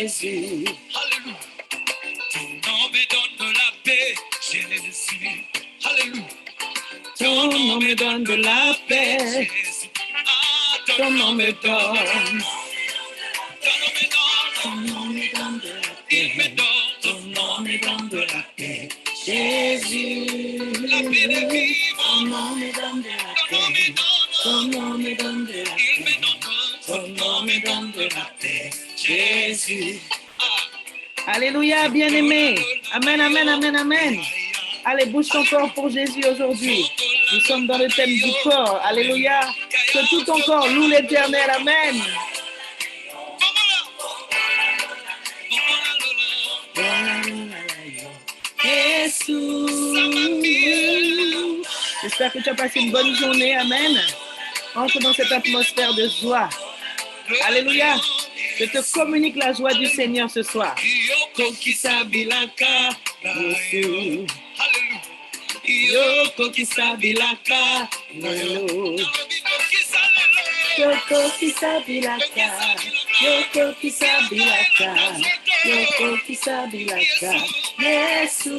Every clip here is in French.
Jésus. Alléluia. Ton nom me donne la paix, Jésus. Alléluia. Ton nom me donne de la paix. Jésus. Ah, Ton nom me donne. Ton nom me donne. Ton nom me donne de la Il me paix. donne. Ton nom me donne de la paix. Jésus. La paix de vivre. Ton nom me donne de la Ton nom me paix. donne. Ton nom me donne de la Il me paix. donne. Ton nom me donne de la paix. Jésus. Ah. Alléluia, bien-aimé. Amen, amen, amen, amen. Allez, bouge ton corps pour Jésus aujourd'hui. Nous sommes dans le thème du corps. Alléluia. Que tout ton corps loue l'Éternel. Amen. Jésus. J'espère que tu as passé une bonne journée. Amen. Entre dans cette atmosphère de joie. Alléluia. Je te communique la joie du Seigneur ce soir. Kokisabilaka. Jésus. Alléluia. Yoko kisabilaka. Lolo. Yoko kisabilaka. Yoko kisabilaka. Yoko kisabilaka. Yesu.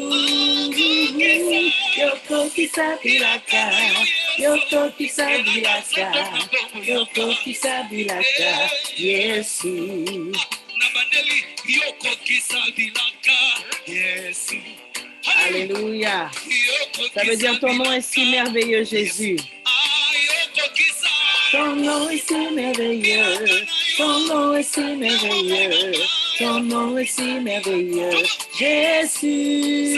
Yoko kisabilaka. Yoko kisabilaka. Yoko kisabilaka. Yesu. Nabandeli yoko kisabilaka. Yesu. Alléluia. Ça veut dire ton nom est si merveilleux, Jésus. Ton nom est si merveilleux. Ton nom est si merveilleux. Ton nom est si merveilleux. Jésus.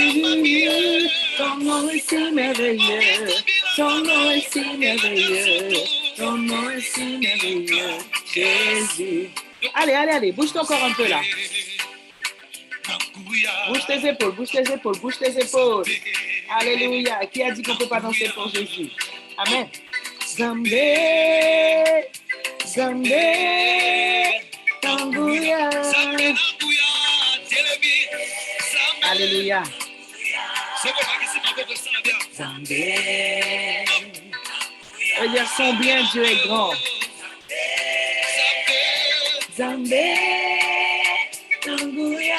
Ton nom est si merveilleux. Ton nom est si merveilleux. Ton nom est si merveilleux. Jésus. Allez, allez, allez. Bouge ton corps un peu là. Bouge tes épaules, bouge tes épaules, bouge tes épaules. Alléluia. Qui a dit qu'on ne peut pas danser pour Jésus? Amen. Zambé, Zambé, Tambouya. Alléluia. Zambé. Regarde combien Dieu est grand. Zambé, Tambouya.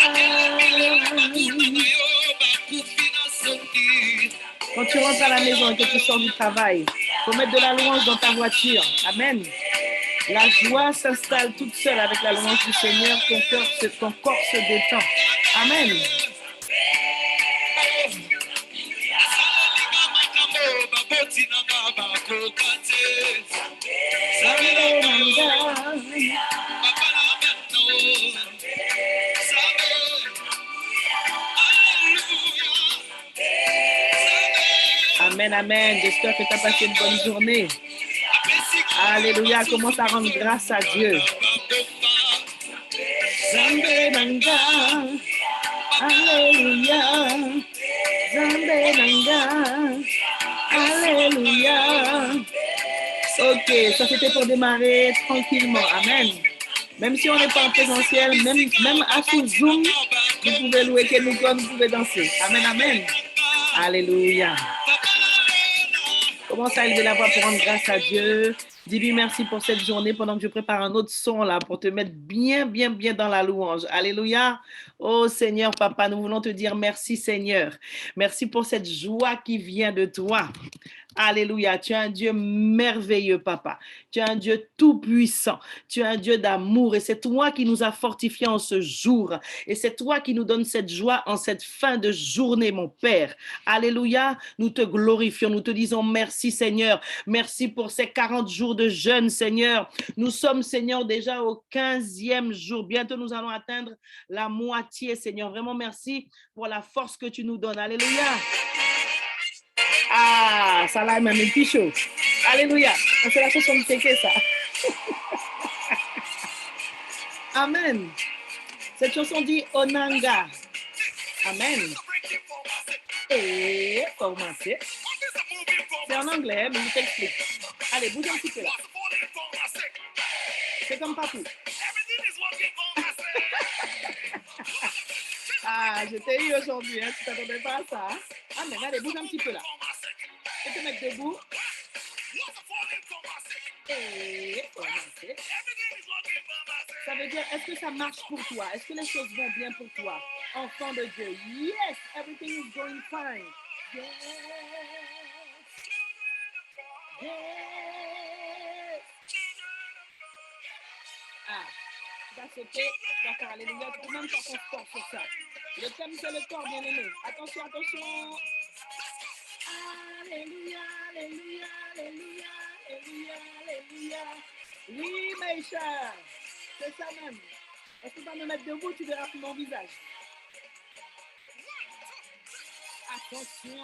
Quand tu rentres à la maison et que tu sors du travail, il faut mettre de la louange dans ta voiture. Amen. La joie s'installe toute seule avec la louange du Seigneur. Ton corps se détend. Amen. Amen, amen. J'espère que tu as passé une bonne journée. Alléluia. Commence à rendre grâce à Dieu. Zambé nanga. Alléluia. Zambé nanga. Alléluia. Ok, ça c'était pour démarrer tranquillement. Amen. Même si on n'est pas en présentiel, même à sous Zoom, vous pouvez louer que nous comme vous pouvez danser. Amen, amen. Alléluia. Commence à élever la voix pour rendre grâce à Dieu. Dis-lui merci pour cette journée pendant que je prépare un autre son là pour te mettre bien, bien, bien dans la louange. Alléluia. Oh Seigneur, Papa, nous voulons te dire merci Seigneur. Merci pour cette joie qui vient de toi. Alléluia, tu es un Dieu merveilleux, Papa. Tu es un Dieu tout-puissant. Tu es un Dieu d'amour et c'est toi qui nous as fortifiés en ce jour. Et c'est toi qui nous donnes cette joie en cette fin de journée, mon Père. Alléluia, nous te glorifions, nous te disons merci, Seigneur. Merci pour ces 40 jours de jeûne, Seigneur. Nous sommes, Seigneur, déjà au 15e jour. Bientôt, nous allons atteindre la moitié, Seigneur. Vraiment, merci pour la force que tu nous donnes. Alléluia. Ah, ça là, même un pichot. Alléluia. C'est la chanson de Téké, ça. Amen. Cette chanson dit Onanga. Amen. Et commencer. C'est en anglais, mais je t'explique. Allez, bouge un petit peu là. C'est comme partout. Ah, je t'ai eu aujourd'hui, hein. Tu t'attendais pas à ça. Hein? Amen. Allez, bouge un petit peu là. Et te mettre debout. Et commencer. it. Everything is working for my Ça veut dire, est-ce que ça marche pour toi? Est-ce que les choses vont bien pour toi? Enfant de Dieu, yes, everything is going fine. Yes, yes. Ah, tu vas sauter, tu vas faire alléluia, tu peux même faire ton sport sur ça. Le thème, c'est le corps, bien aimé. Attention, attention. Alléluia, alléluia, alléluia, alléluia, alléluia. Oui, mes chers, c'est ça même. Est-ce que tu vas me mettre debout, tu verras mon visage. Attention.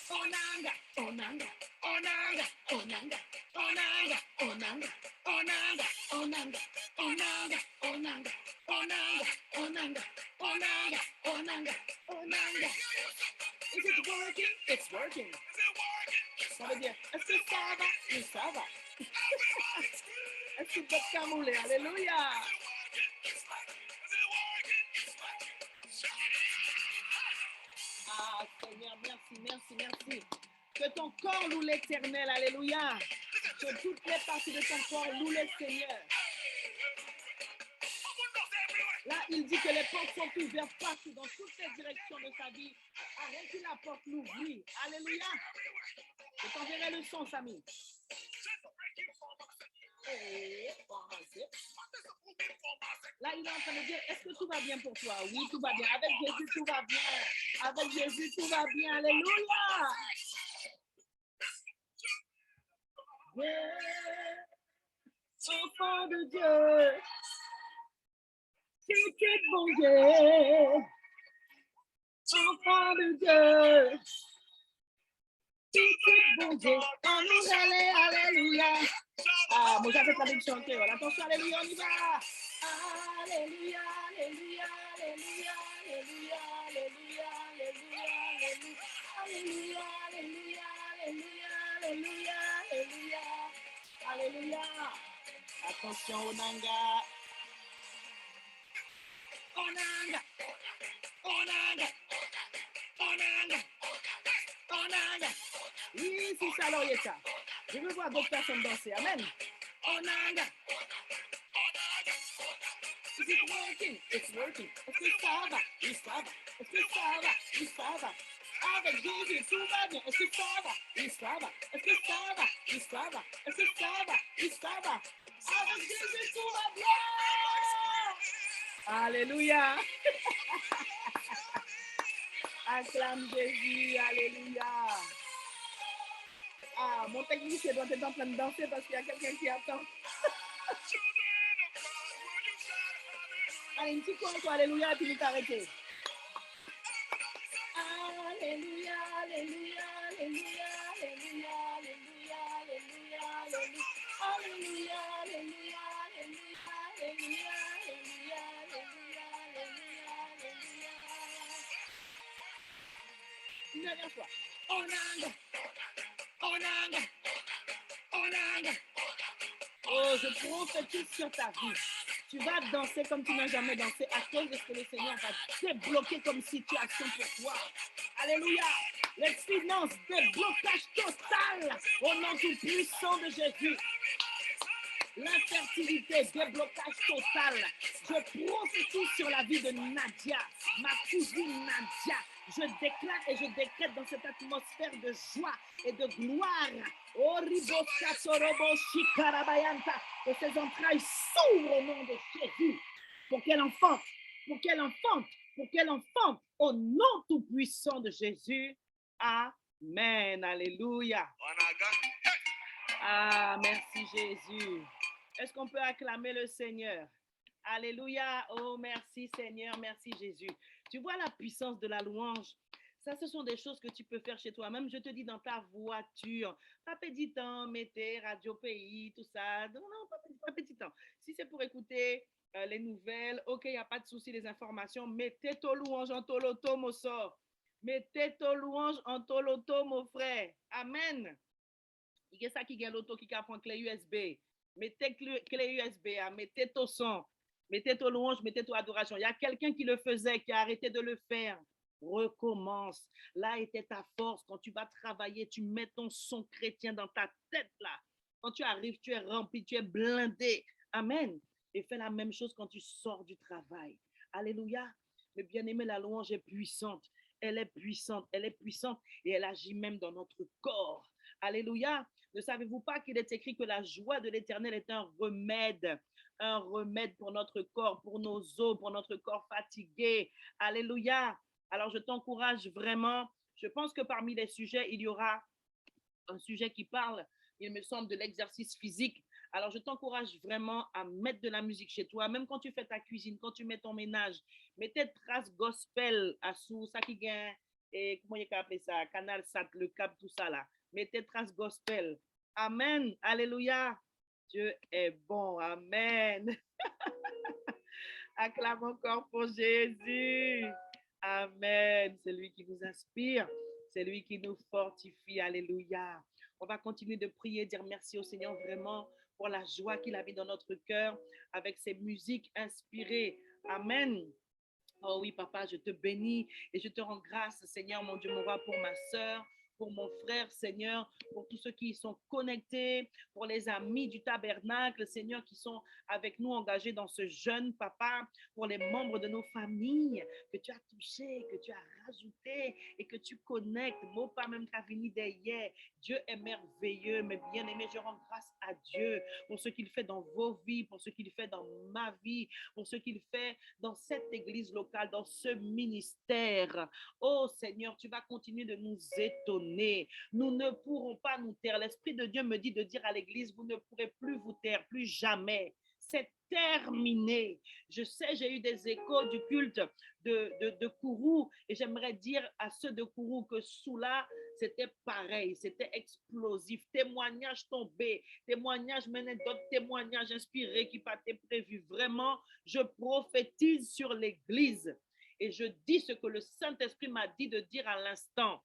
Onanga, onanga, onanga, onanga, onanga, onanga, onanga, onanga, onanga, onanga, onanga, onanga, onanga, onanga, onanga. Is it working? It's working. Ça veut dire, est-ce que ça va? Oui, ça va. Est-ce que tu peux te camouler? Alléluia. Ah, Seigneur, merci, merci, merci. Que ton corps loue l'Éternel, alléluia. Que toutes les parties de ton corps louent le Seigneur. Là, il dit que les portes sont ouvertes partout, dans toutes les directions de sa vie. Arrête la porte, l'ouvrir. Alléluia. Je t'enverrai le son, Samy. Là, il est en train de dire, est-ce que tout va bien pour toi? Oui, tout va bien. Avec Jésus, tout va bien. Avec Jésus, tout va bien. Alléluia. Enfant de Dieu, tu es bon Dieu. Enfant de Dieu, tu es bon Dieu. En nous aller, alléluia. Ah, moi j'avais pas de chanter. Voilà. Attention, alléluia, on y va. Alléluia, alléluia, alléluia, alléluia, alléluia, alléluia, alléluia, alléluia, alléluia, alléluia, alléluia, alléluia. Attention, Onanga. Onanga, Onanga, Onanga, Onanga. Oui, c'est ça, Laurietta. Je veux voir d'autres personnes danser. Amen. Onanga. Is it working? It's working. Est-ce que ça va? Oui, ça va. Est-ce que ça va? Oui, ça va. Avec Jésus, tout va bien. Est-ce que ça va? Oui, ça va. Est-ce que ça va? Oui, ça va. Est-ce que ça va? Oui, ça va. Avec Jésus, tout va bien. Alléluia. Acclame Jésus. Alléluia. Ah, mon technicien doit être en train de danser parce qu'il y a quelqu'un qui attend. Allez, une petite fois encore, alléluia, et puis nous t'arrêter. Alléluia, alléluia, alléluia, alléluia, alléluia, alléluia, alléluia, alléluia, alléluia, alléluia, alléluia, alléluia, alléluia. Une dernière fois. Onanga, onanga, onanga. Oh, je prophétise sur ta vie. Tu vas danser comme tu n'as jamais dansé à cause de ce que le Seigneur va débloquer comme situation pour toi. Alléluia. Les finances, déblocage total au nom tout puissant de Jésus. L'infertilité, déblocage total. Je prophétise sur la vie de Nadia, ma cousine Nadia. Je déclare et je décrète dans cette atmosphère de joie et de gloire. Que ses entrailles s'ouvrent au nom de Jésus. Pour qu'elle enfante, pour qu'elle enfante, pour qu'elle enfante au nom tout puissant de Jésus. Amen. Alléluia. Ah, merci Jésus. Est-ce qu'on peut acclamer le Seigneur? Alléluia. Oh, merci Seigneur, merci Jésus. Tu vois la puissance de la louange? Ça, ce sont des choses que tu peux faire chez toi. Même, je te dis, dans ta voiture. Pas petit temps, mettez Radio Pays, tout ça. Non, pas petit temps. Si c'est pour écouter les nouvelles, ok, il n'y a pas de souci, les informations. Mettez ton louange en toloto, mon sort. Mettez ton louange en toloto, mon frère. Amen. Il y a ça qui a l'auto qui prend clé USB. Mettez clé USB, mettez ton son, mettez ton louange, mettez ton adoration. Il y a quelqu'un qui le faisait, qui a arrêté de le faire. Recommence. Là était ta force. Quand tu vas travailler, tu mets ton son chrétien dans ta tête là. Quand tu arrives, tu es rempli, tu es blindé. Amen. Et fais la même chose quand tu sors du travail. Alléluia. Mais bien aimé, la louange est puissante. Elle est puissante, elle est puissante et elle agit même dans notre corps. Alléluia. Ne savez-vous pas qu'il est écrit que la joie de l'Éternel est un remède pour notre corps, pour nos os, pour notre corps fatigué. Alléluia. Alors je t'encourage vraiment. Je pense que parmi les sujets, il y aura un sujet qui parle, il me semble, de l'exercice physique. Alors, je t'encourage vraiment à mettre de la musique chez toi, même quand tu fais ta cuisine, quand tu mets ton ménage, mets tes traces gospel à sous, ça qui gagne, et comment il appelle ça, Canal Sat, le câble, tout ça là. Mets tes traces gospel. Amen. Alléluia. Dieu est bon. Amen. Acclame encore pour Jésus. Amen. C'est lui qui nous inspire. C'est lui qui nous fortifie. Alléluia. On va continuer de prier, dire merci au Seigneur vraiment pour la joie qu'il a mis dans notre cœur avec ses musiques inspirées. Amen. Oh oui, papa, je te bénis et je te rends grâce, Seigneur, mon Dieu, mon roi, pour ma sœur, pour mon frère, Seigneur, pour tous ceux qui y sont connectés, pour les amis du tabernacle, Seigneur, qui sont avec nous engagés dans ce jeûne, papa, pour les membres de nos familles que tu as touchés, que tu as rajoutés et que tu connectes. Mot pas même qu'à venir d'hier. Dieu est merveilleux, mais bien aimé, je rends grâce à Dieu pour ce qu'il fait dans vos vies, pour ce qu'il fait dans ma vie, pour ce qu'il fait dans cette église locale, dans ce ministère. Oh Seigneur, tu vas continuer de nous étonner. Nous ne pourrons pas nous taire. L'Esprit de Dieu me dit de dire à l'église, vous ne pourrez plus vous taire, plus jamais. C'est terminé. Je sais, j'ai eu des échos du culte de Kourou et j'aimerais dire à ceux de Kourou que sous là, c'était pareil, c'était explosif. Témoignages tombés, témoignages menés d'autres témoignages inspirés qui pas été prévus. Vraiment, je prophétise sur l'Église et je dis ce que le Saint-Esprit m'a dit de dire à l'instant.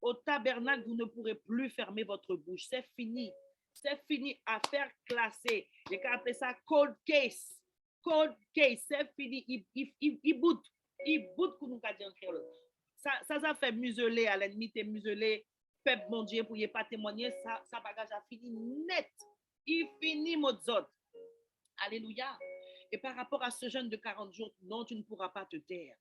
Au tabernacle, vous ne pourrez plus fermer votre bouche. C'est fini. C'est fini. Affaire classée. J'ai qu'à appeler ça cold case. Cold case. C'est fini. Il bout. Il bout que nous avons dit. Ça fait museler à l'ennemi. T'es muselé. Peuple mon Dieu, pour y pas témoigner. Ça bagage a fini net. Il finit, Mozart. Alléluia. Et par rapport à ce jeûne de 40 jours, non, tu ne pourras pas te taire.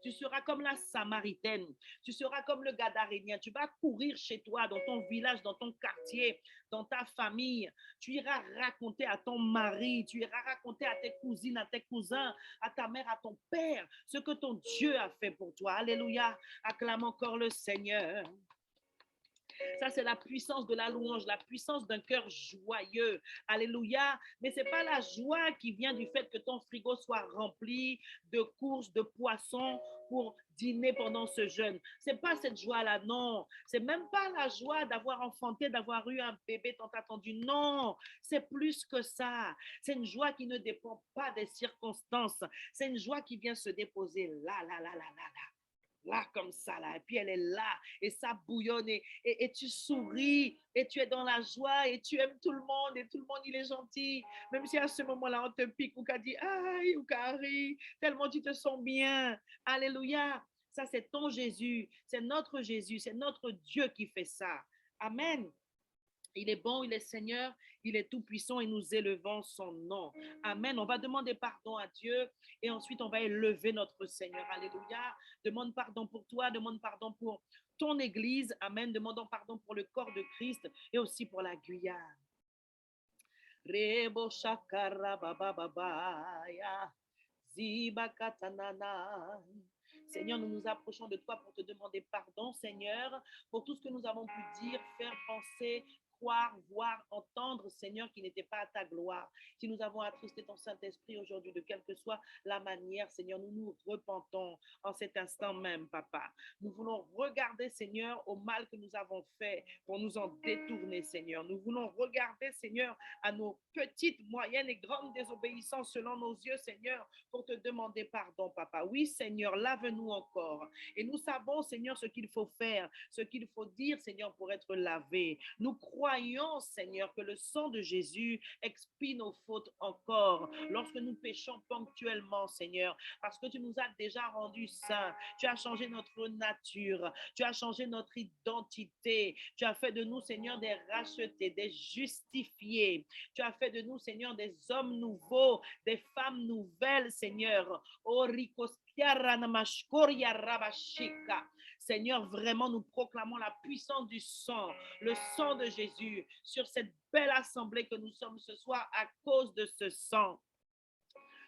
Tu seras comme la Samaritaine, tu seras comme le Gadarénien. Tu vas courir chez toi, dans ton village, dans ton quartier, dans ta famille. Tu iras raconter à ton mari, tu iras raconter à tes cousines, à tes cousins, à ta mère, à ton père, ce que ton Dieu a fait pour toi. Alléluia. Acclame encore le Seigneur. Ça, c'est la puissance de la louange, la puissance d'un cœur joyeux. Alléluia. Mais ce n'est pas la joie qui vient du fait que ton frigo soit rempli de courses, de poissons pour dîner pendant ce jeûne. Ce n'est pas cette joie-là, non. Ce n'est même pas la joie d'avoir enfanté, d'avoir eu un bébé tant attendu. Non, c'est plus que ça. C'est une joie qui ne dépend pas des circonstances. C'est une joie qui vient se déposer là, comme ça, là. Et puis elle est là, et ça bouillonne, et tu souris, et tu es dans la joie, et tu aimes tout le monde, et tout le monde, il est gentil. Même si à ce moment-là, on te pique, ou qu'a dit, aïe, ou qu'a ri, tellement tu te sens bien. Alléluia. Ça, c'est ton Jésus, c'est notre Dieu qui fait ça. Amen. Il est bon, il est Seigneur, il est tout puissant et nous élevons son nom. Amen. On va demander pardon à Dieu et ensuite on va élever notre Seigneur. Alléluia. Demande pardon pour toi, demande pardon pour ton église. Amen. Demandons pardon pour le corps de Christ et aussi pour la Guyane. Rebo shakara baba baba ya ziba katanana. Seigneur, nous nous approchons de toi pour te demander pardon, Seigneur, pour tout ce que nous avons pu dire, faire, penser, croire, voir, entendre, Seigneur, qui n'était pas à ta gloire. Si nous avons attristé ton Saint-Esprit aujourd'hui, de quelle que soit la manière, Seigneur, nous nous repentons en cet instant même, Papa. Nous voulons regarder, Seigneur, au mal que nous avons fait pour nous en détourner, Seigneur. Nous voulons regarder, Seigneur, à nos petites, moyennes et grandes désobéissances selon nos yeux, Seigneur, pour te demander pardon, Papa. Oui, Seigneur, lave-nous encore. Et nous savons, Seigneur, ce qu'il faut faire, ce qu'il faut dire, Seigneur, pour être lavé. Nous croyons croyons, Seigneur, que le sang de Jésus expie nos fautes encore lorsque nous péchons ponctuellement, Seigneur, parce que tu nous as déjà rendus saints. Tu as changé notre nature. Tu as changé notre identité. Tu as fait de nous, Seigneur, des rachetés, des justifiés. Tu as fait de nous, Seigneur, des hommes nouveaux, des femmes nouvelles, Seigneur. Oh, Seigneur, vraiment, nous proclamons la puissance du sang, le sang de Jésus sur cette belle assemblée que nous sommes ce soir à cause de ce sang.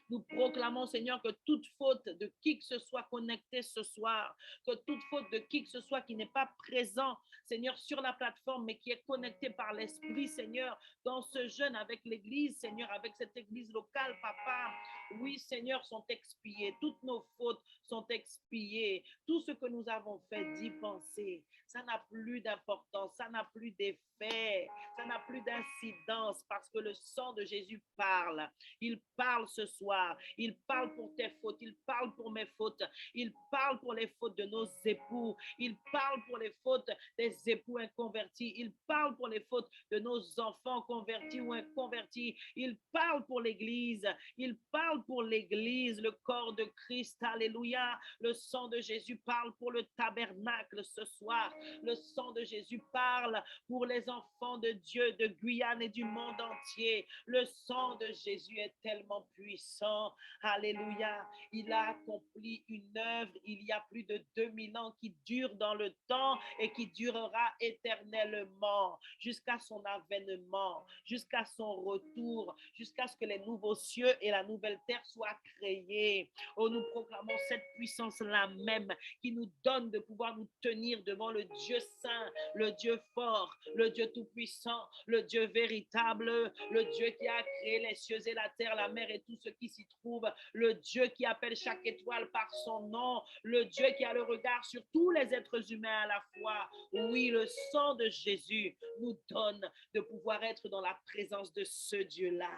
Nous proclamons, Seigneur, que toute faute de qui que ce soit connecté ce soir, que toute faute de qui que ce soit qui n'est pas présent, Seigneur, sur la plateforme, mais qui est connecté par l'Esprit, Seigneur, dans ce jeûne avec l'Église, Seigneur, avec cette Église locale, Papa. Oui, Seigneur, sont expiées. Toutes nos fautes sont expiées. Tout ce que nous avons fait, d'y penser, ça n'a plus d'importance, ça n'a plus d'effet, ça n'a plus d'incidence parce que le sang de Jésus parle. Il parle ce soir. Il parle pour tes fautes. Il parle pour mes fautes. Il parle pour les fautes de nos époux. Il parle pour les fautes des époux inconvertis. Il parle pour les fautes de nos enfants convertis ou inconvertis. Il parle pour l'Église. Il parle pour l'Église, le corps de Christ. Alléluia. Le sang de Jésus parle pour le tabernacle ce soir. Le sang de Jésus parle pour les enfants de Dieu de Guyane et du monde entier. Le sang de Jésus est tellement puissant. Alléluia. Il a accompli une œuvre il y a plus de 2000 ans qui dure dans le temps et qui durera éternellement jusqu'à son avènement, jusqu'à son retour, jusqu'à ce que les nouveaux cieux et la nouvelle terre soient créés. Oh, nous proclamons cette puissance-là même qui nous donne de pouvoir nous tenir devant le Dieu saint, le Dieu fort, le Dieu tout-puissant, le Dieu véritable, le Dieu qui a créé les cieux et la terre, la mer et tout ce qui s'y trouve, le Dieu qui appelle chaque étoile par son nom, le Dieu qui a le regard sur tous les êtres humains à la fois. Oui, le sang de Jésus nous donne de pouvoir être dans la présence de ce Dieu-là.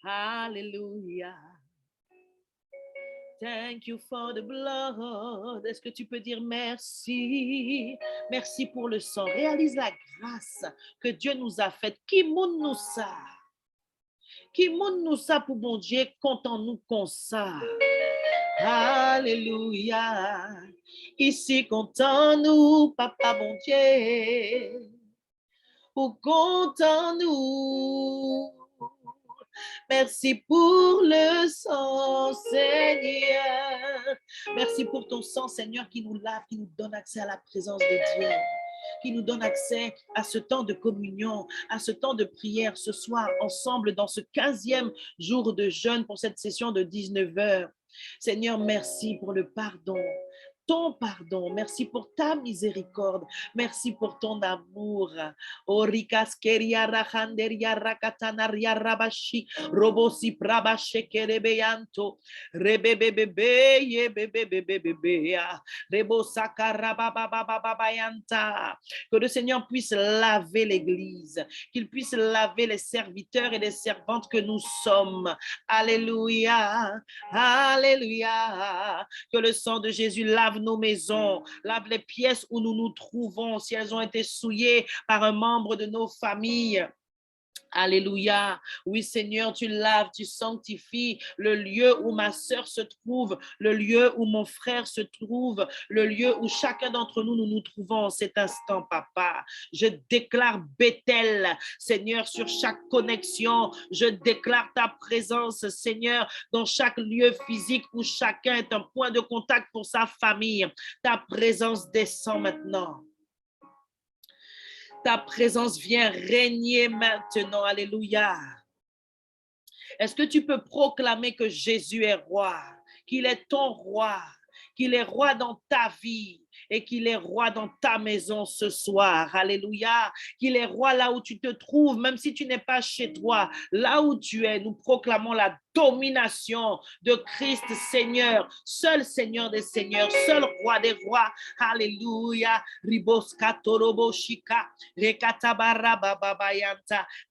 Alléluia. Thank you for the blood. Est-ce que tu peux dire merci? Merci pour le sang. Réalise la grâce que Dieu nous a faite. Qui moun nous ça? Qui moun nous ça pour bon Dieu content nous comme ça? Alléluia. Ici content nous, papa bon Dieu. Pour content nous. Merci pour le sang, Seigneur. Merci pour ton sang, Seigneur, qui nous lave, qui nous donne accès à la présence de Dieu, qui nous donne accès à ce temps de communion, à ce temps de prière ce soir, ensemble, dans ce 15e jour de jeûne pour cette session de 19 heures. Seigneur, merci pour le pardon. Ton pardon, merci pour ta miséricorde, merci pour ton amour. Orikaskeria rahanderia rakatanaria rabashi robosi prabache kerebeyanto rebebebebe yebebebebebe rebosaka rababababayanta. Que le Seigneur puisse laver l'Église, qu'il puisse laver les serviteurs et les servantes que nous sommes. Alléluia, alléluia. Que le sang de Jésus lave nos maisons, lave les pièces où nous nous trouvons, si elles ont été souillées par un membre de nos familles. Alléluia. Oui, Seigneur, tu laves, tu sanctifies le lieu où ma sœur se trouve, le lieu où mon frère se trouve, le lieu où chacun d'entre nous, nous nous trouvons en cet instant, Papa. Je déclare Bethel, Seigneur, sur chaque connexion. Je déclare ta présence, Seigneur, dans chaque lieu physique où chacun est un point de contact pour sa famille. Ta présence descend maintenant. Ta présence vient régner maintenant. Alléluia. Est-ce que tu peux proclamer que Jésus est roi, qu'il est ton roi, qu'il est roi dans ta vie et qu'il est roi dans ta maison ce soir? Alléluia. Qu'il est roi là où tu te trouves, même si tu n'es pas chez toi, là où tu es. Nous proclamons la domination de Christ Seigneur, seul Seigneur des seigneurs, seul roi des rois. Alléluia.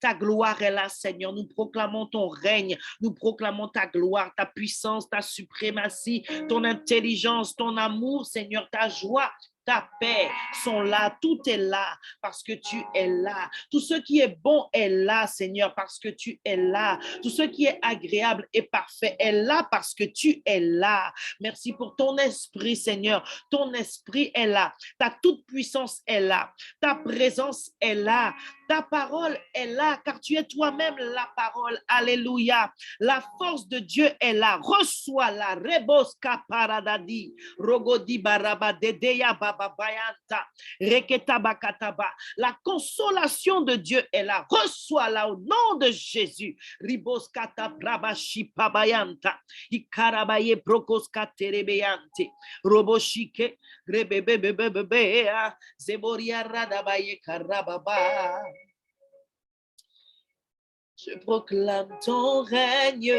Ta gloire est là, Seigneur. Nous proclamons ton règne, nous proclamons ta gloire, ta puissance, ta suprématie, ton intelligence, ton amour, Seigneur, ta joie, ta paix sont là, tout est là parce que tu es là. Tout ce qui est bon est là, Seigneur, parce que tu es là. Tout ce qui est agréable et parfait est là parce que tu es là. Merci pour ton esprit, Seigneur. Ton esprit est là. Ta toute puissance est là. Ta présence est là. Ta parole est là, car tu es toi-même la parole. Alléluia. La force de Dieu est là. Reçois-la. Reboska paradadi. Rogodi baraba dedeya baba bayanta. Reketa bakataba. La consolation de Dieu est là. Reçois-la au nom de Jésus. Riboskata brabashi pabayanta. Ikarabaye brokoska terebeyante. Roboshike rebebebebebea. Zeboria radabaye karababa. Je proclame ton règne.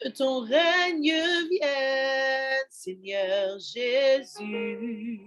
Que ton règne vienne, Seigneur Jésus.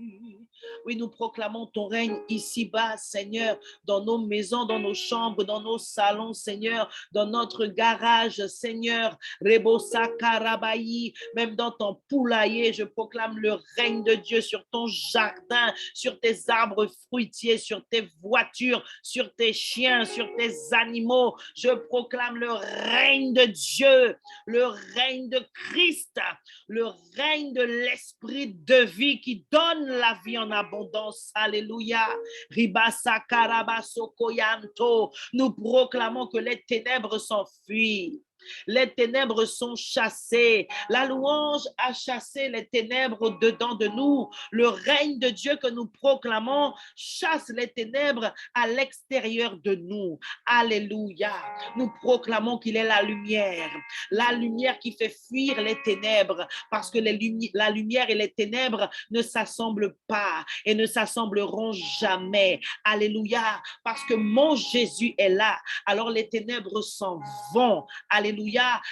Oui, nous proclamons ton règne ici-bas, Seigneur, dans nos maisons, dans nos chambres, dans nos salons, Seigneur, dans notre garage, Seigneur, Rebosa Karabayi, même dans ton poulailler, je proclame le règne de Dieu sur ton jardin, sur tes arbres fruitiers, sur tes voitures, sur tes chiens, sur tes animaux. Je proclame le règne de Dieu, le règne de Christ, le règne de l'esprit de vie qui donne la vie en abondance. Alléluia. Ribasa karabaso koyanto. Nous proclamons que les ténèbres s'enfuient. Les ténèbres sont chassées. La louange a chassé les ténèbres dedans de nous. Le règne de Dieu que nous proclamons chasse les ténèbres à l'extérieur de nous. Alléluia. Nous proclamons qu'il est la lumière qui fait fuir les ténèbres, parce que la lumière et les ténèbres ne s'assemblent pas et ne s'assembleront jamais. Alléluia. Parce que mon Jésus est là, alors les ténèbres s'en vont. Alléluia.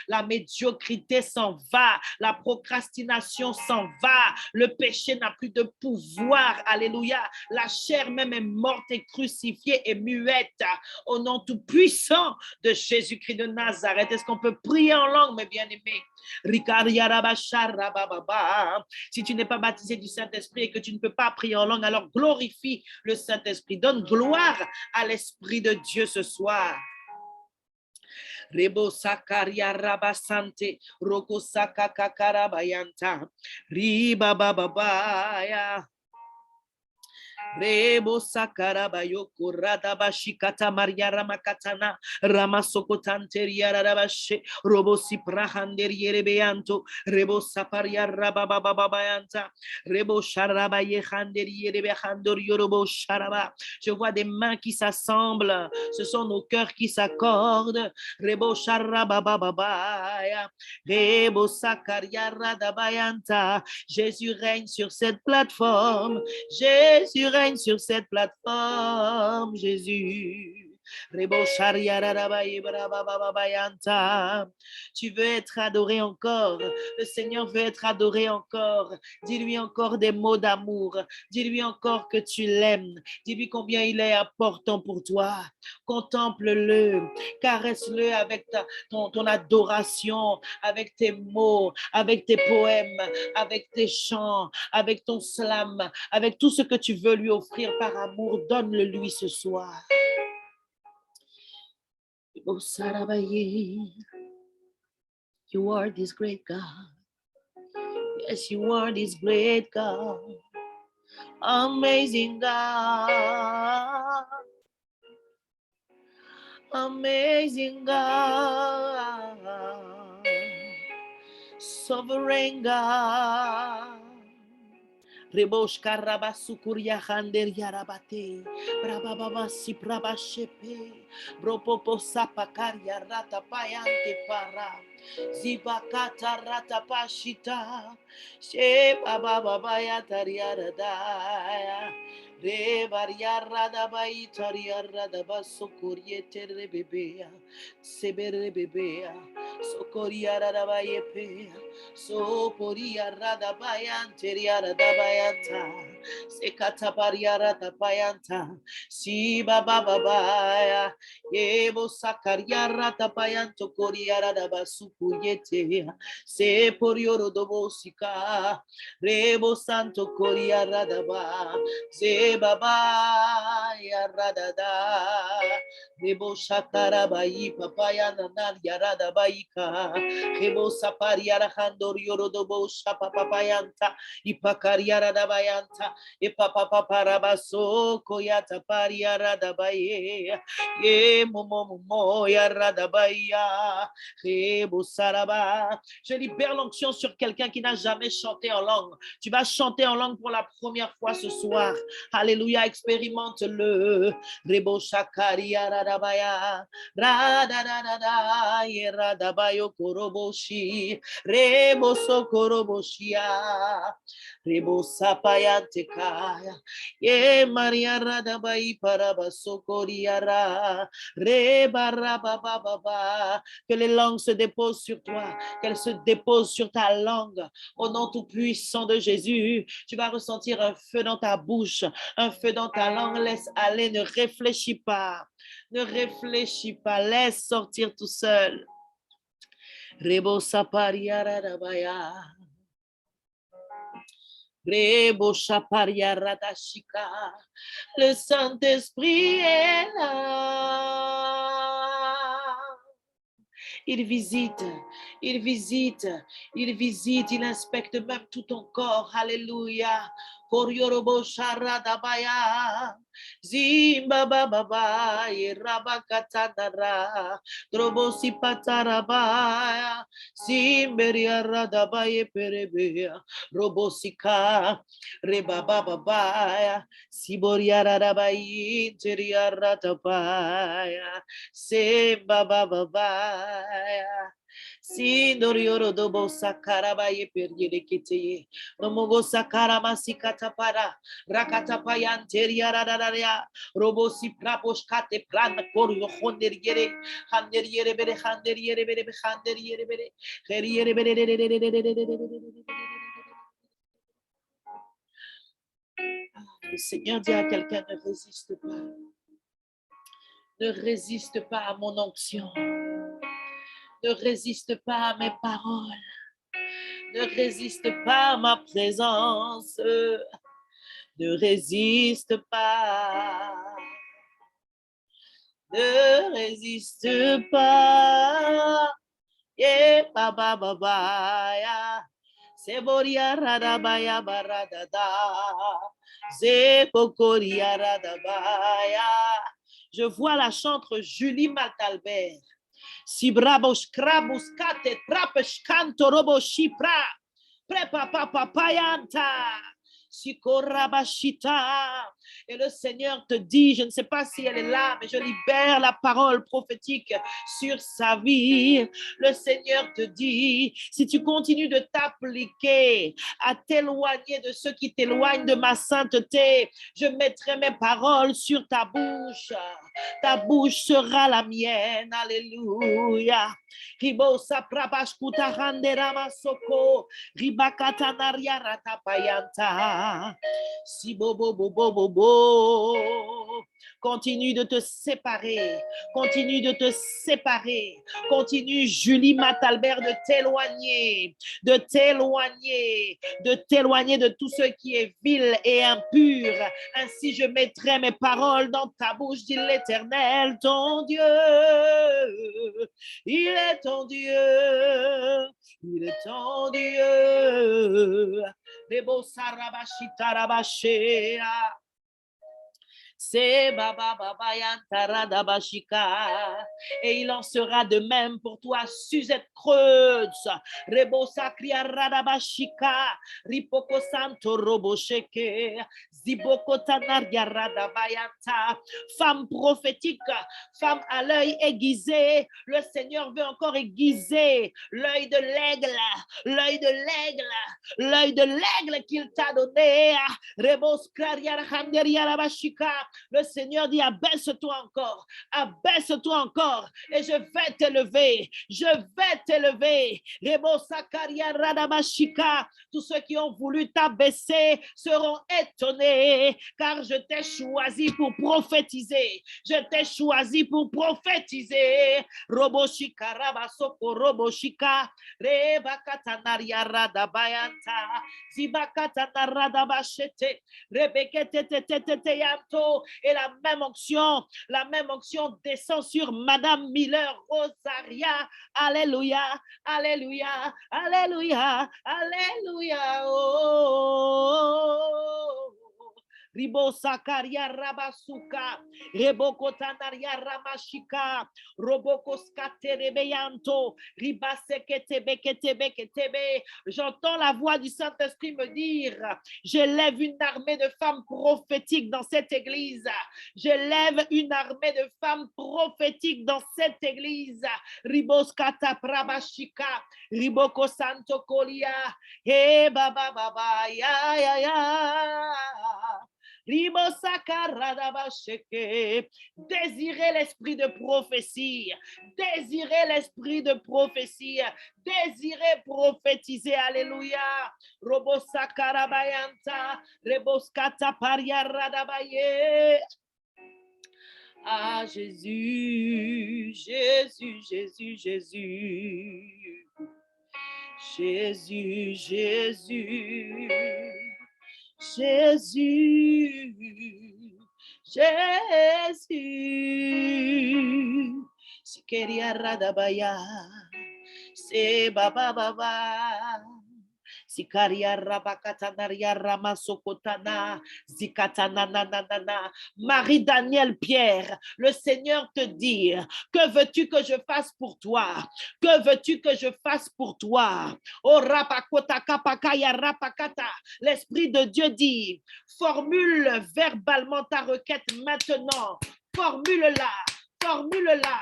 La médiocrité s'en va. La procrastination s'en va. Le péché n'a plus de pouvoir. Alléluia. La chair même est morte et crucifiée et muette. Au nom tout puissant de Jésus-Christ de Nazareth. Est-ce qu'on peut prier en langue, mes bien-aimés? Si tu n'es pas baptisé du Saint-Esprit et que tu ne peux pas prier en langue, alors glorifie le Saint-Esprit. Donne gloire à l'Esprit de Dieu ce soir. Rebo sakaria rabasante, roko sakakakarabayanta, riba bababaya. Rebo sakarabayo kurada bashikata maria ramakatana ramasokotanteria rabashe robo siprahanderie beanto rebo saparia rabababayanta rebo sharabaye handerie behandor yorobo sharaba. Je vois des mains qui s'assemblent, ce sont nos cœurs qui s'accordent. Rebo sharabababaya rebo sakaria radabayanta. Jésus règne sur cette plateforme. Jésus règne sur cette plateforme, Jésus. Tu veux être adoré encore. Le Seigneur veut être adoré encore. Dis-lui encore des mots d'amour. Dis-lui encore que tu l'aimes. Dis-lui combien il est important pour toi. Contemple-le. Caresse-le avec ton adoration, avec tes mots, avec tes poèmes, avec tes chants, avec ton slam, avec tout ce que tu veux lui offrir par amour. Donne-le lui ce soir. You are this great God. Yes, you are this great God. Amazing God. Amazing God. Sovereign God. Rebosh karabasukuria hander yarabate brababa si brabashepe bropopo sapakaria rata payante para zibakata rata pashita she baba baba ya tariara daya Re bariara da bai tariara da basokoriete rebebea. Sebere bebea. Sokoriara da bayepe. Soporiara da bayanteriara da bayanta. Sekata bariara da bayanta. Si baba babaya. Yebo sakariara da bayanto koriara da basukuriete. Se porioro do bosika. Rebo santo koriara da ba. Se baba ya radada Rebo shakara bai papaya nanar yarada baika Rebo sapari arahandor yorodobo shapa papayanta Ipakari yarada bayanta Ipapa paparabaso koyata pari yarada baye Ye momo momo yarada baya Rebo saraba. Je libère l'onction sur quelqu'un qui n'a jamais chanté en langue. Tu vas chanter en langue pour la première fois ce soir. Alléluia, expérimente-le. Rebo shakaria radabaya. Radadadada. Yeradabayo koroboshi. Rebo sokoroboshia. Rebo sapayantekaya. Ye Maria radabai parabasokoriara. Reba rabababa. Que les langues se déposent sur toi. Qu'elles se déposent sur ta langue. Au nom tout puissant de Jésus, tu vas ressentir un feu dans ta bouche, un feu dans ta langue. Laisse aller, ne réfléchis pas. Ne réfléchis pas, laisse sortir tout seul. Rebo saparia rabaya. Rebo saparia radashika. Le Saint-Esprit est là. Il visite, il visite, il visite, il inspecte même tout ton corps. Alléluia. Koryorobo sharadabaya. Zimba baba rabakatanara. Drobosi patarabaya. Zimberia radabaye perebea. Robosika. Rebaba babaya. Siboria radabayi. Teria radabaya. Semba baba. Sindorioro dobo sakarabaye pergere keteye. Nomogo sakaramasi katapara. Rakatapayan teriaradaria. Robosi praposh kate plan korio honderiere. Handeriere bere, handeriere bere, handeriere bere. Heriere bere. Le Seigneur dit à quelqu'un, ne résiste pas. Ne résiste pas à mon onction. Ne résiste pas à mes paroles. Ne résiste pas à ma présence. Ne résiste pas. Ne résiste pas. Yeah, baba baba ya. Seboria radabaya baradada. Zekokoria radabaya. Je vois la chanteuse Julie Maltalbert. Si brabos krabus kate trapes canto robo shipra prepa papa payanta si korabashita. Et le Seigneur te dit, je ne sais pas si elle est là, mais je libère la parole prophétique sur sa vie. Le Seigneur te dit, si tu continues de t'appliquer à t'éloigner de ceux qui t'éloignent de ma sainteté, je mettrai mes paroles sur ta bouche. Ta bouche sera la mienne. Alléluia. Ribo saprabash kutahandera masoko. Ribakata naria ratapayanta. Si bobo bobo bobo. Continue de te séparer. Continue de te séparer. Continue, Julie Matalbert, de t'éloigner. De t'éloigner. De t'éloigner de tout ce qui est vil et impur. Ainsi, je mettrai mes paroles dans ta bouche, dit l'Éternel, ton Dieu. Il est ton Dieu. Il est ton Dieu. Rebo sarabashita rabashea. C'est baba baba yantarada bashika. Et il en sera de même pour toi, Suzette Creuse. Rebo sakria radabashika. Ripoko santo robo sheke. Femme prophétique, femme à l'œil aiguisé, le Seigneur veut encore aiguiser l'œil de l'aigle, l'œil de l'aigle, l'œil de l'aigle qu'il t'a donné. Le Seigneur dit, abaisse-toi encore, et je vais t'élever, Tous ceux qui ont voulu t'abaisser seront étonnés, car je t'ai choisi pour prophétiser. Roboshika rabasoko roboshika rebakatanaria radabayanta zibakatanarabashete rebekete yanto. Et la même onction descend sur Madame Miller Rosaria. Alléluia, alléluia, alléluia, alléluia. Oh. Ribo Sakaria Rabasuka, Reboko Tanaria Ramashika, Roboko Skaterebeyanto, Ribasekete Bekete Beketebe. J'entends la voix du Saint-Esprit me dire, j'élève une armée de femmes prophétiques dans cette église. J'élève une armée de femmes prophétiques dans cette église. Riboskata Prabashika, Riboko Santo Kolia, He Baba Baba, ya ya ya. Désirez l'esprit de prophétie, désirez prophétiser, alléluia. Robosakarabayanta, Reboskata Pariaradabaye. Ah Jésus, Jésus, Jésus, Jésus, Jésus, Jésus. Jésus, Jésus, si queria radabaya, se baba baba, si karia rabakatanaria ramasokotana, zikatana nanana. Marie-Daniel Pierre, le Seigneur te dit, que veux-tu que je fasse pour toi? Que veux-tu que je fasse pour toi? Oh rapakota kapakaya rapakata. L'Esprit de Dieu dit, formule verbalement ta requête maintenant. Formule-la, formule-la,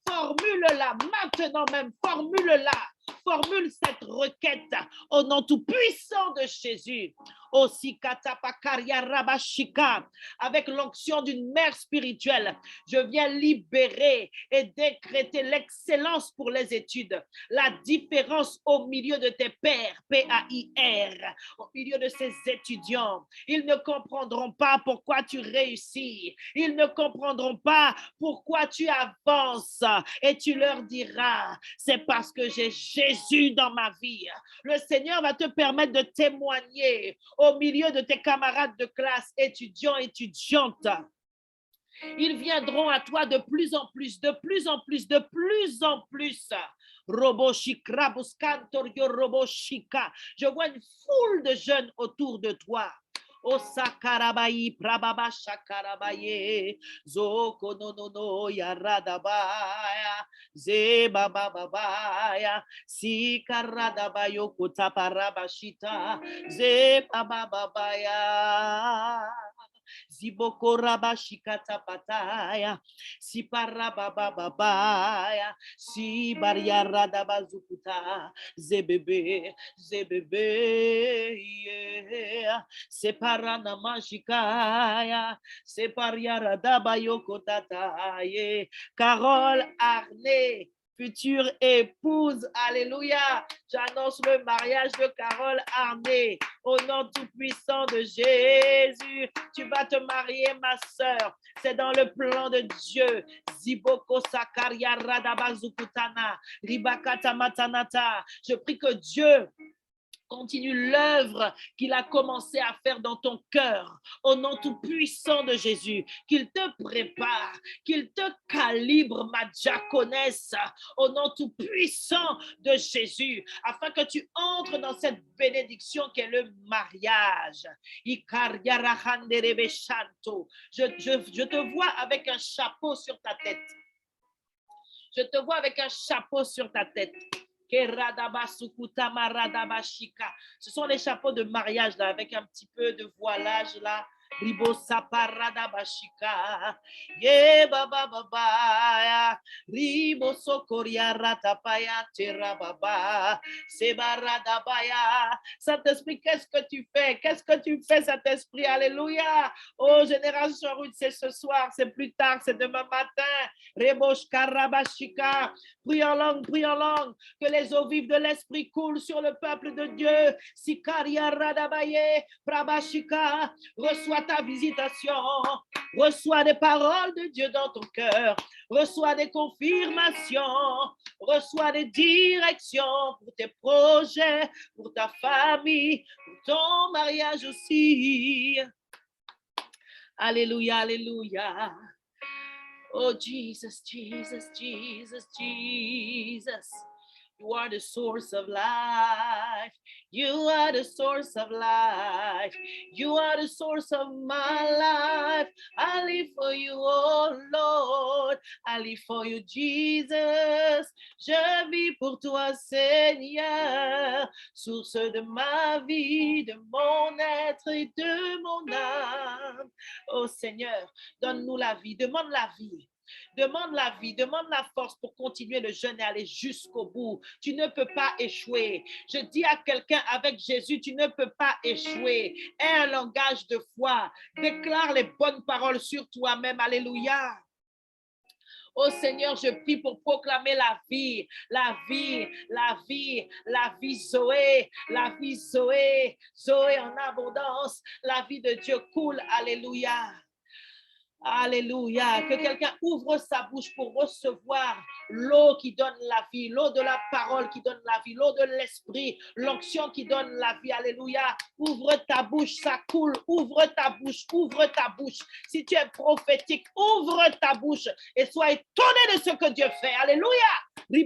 formule-la maintenant même, formule-la. Formule cette requête au nom tout puissant de Jésus. Aussi katapakaria rabashika, avec l'onction d'une mère spirituelle, je viens libérer et décréter l'excellence pour les études, la différence au milieu de tes pairs, P-A-I-R, au milieu de ces étudiants. Ils ne comprendront pas pourquoi tu réussis. Ils ne comprendront pas pourquoi tu avances. Et tu leur diras, c'est parce que j'ai Jésus dans ma vie. Le Seigneur va te permettre de témoigner au milieu de tes camarades de classe, étudiants, étudiantes. Ils viendront à toi de plus en plus, de plus en plus, de plus en plus. Je vois une foule de jeunes autour de toi. Osakarabayi prababa shakarabaye zoko no no no ya radabaya ze baba babaya si karadabayo kotaparabashita ze baba babaya ziboko rabashikata pataya si parabababaya si bariaradabazukuta zebebe zebebe yeah. Separana magikaya, separiara dabayoko tataye. Carole Arnay, future épouse, alléluia. J'annonce le mariage de Carole Arnay. Au nom tout puissant de Jésus, tu vas te marier, ma sœur. C'est dans le plan de Dieu. Ziboko sakaria radabazukutana, ribakata matanata. Je prie que Dieu continue l'œuvre qu'il a commencé à faire dans ton cœur, au nom tout puissant de Jésus, qu'il te prépare, qu'il te calibre, ma diaconesse, au nom tout puissant de Jésus, afin que tu entres dans cette bénédiction qu'est le mariage. Je te vois avec un chapeau sur ta tête. Je te vois avec un chapeau sur ta tête. Ce sont les chapeaux de mariage là, avec un petit peu de voilage là. Ribo saparada bashika. Ye baba baba. Ribo sokoria ratapaya terababa. Sebarada baya. Saint-Esprit, qu'est-ce que tu fais? Qu'est-ce que tu fais, Saint-Esprit? Alléluia. Oh, Génération Rude, c'est ce soir, c'est plus tard, c'est demain matin. Rebosh karabashika. Prie en langue, prie en langue. Que les eaux vives de l'Esprit coulent sur le peuple de Dieu. Sikaria radabaye. Prabashika. Reçois ta visitation. Reçois des paroles de Dieu dans ton cœur. Reçois des confirmations. Reçois des directions pour tes projets, pour ta famille, pour ton mariage aussi. Alléluia, alléluia. Oh, Jesus, Jesus, Jesus, Jesus. You are the source of life. You are the source of life. You are the source of my life. I live for you, oh Lord. I live for you, Jesus. Je vis pour toi, Seigneur. Source de ma vie, de mon être et de mon âme. Oh Seigneur, donne-nous la vie. Demande la vie. Demande la vie, demande la force pour continuer le jeûne et aller jusqu'au bout. Tu ne peux pas échouer. Je dis à quelqu'un, avec Jésus, tu ne peux pas échouer. Aie un langage de foi. Déclare les bonnes paroles sur toi-même. Alléluia. Oh Seigneur, je prie pour proclamer la vie, la vie, la vie, la vie Zoé, la vie Zoé, Zoé en abondance. La vie de Dieu coule. Alléluia. Alléluia. Que quelqu'un ouvre sa bouche pour recevoir l'eau qui donne la vie, l'eau de la parole qui donne la vie, l'eau de l'esprit, l'onction qui donne la vie. Alléluia. Ouvre ta bouche, ça coule. Ouvre ta bouche, ouvre ta bouche. Si tu es prophétique, ouvre ta bouche et sois étonné de ce que Dieu fait. Alléluia. Je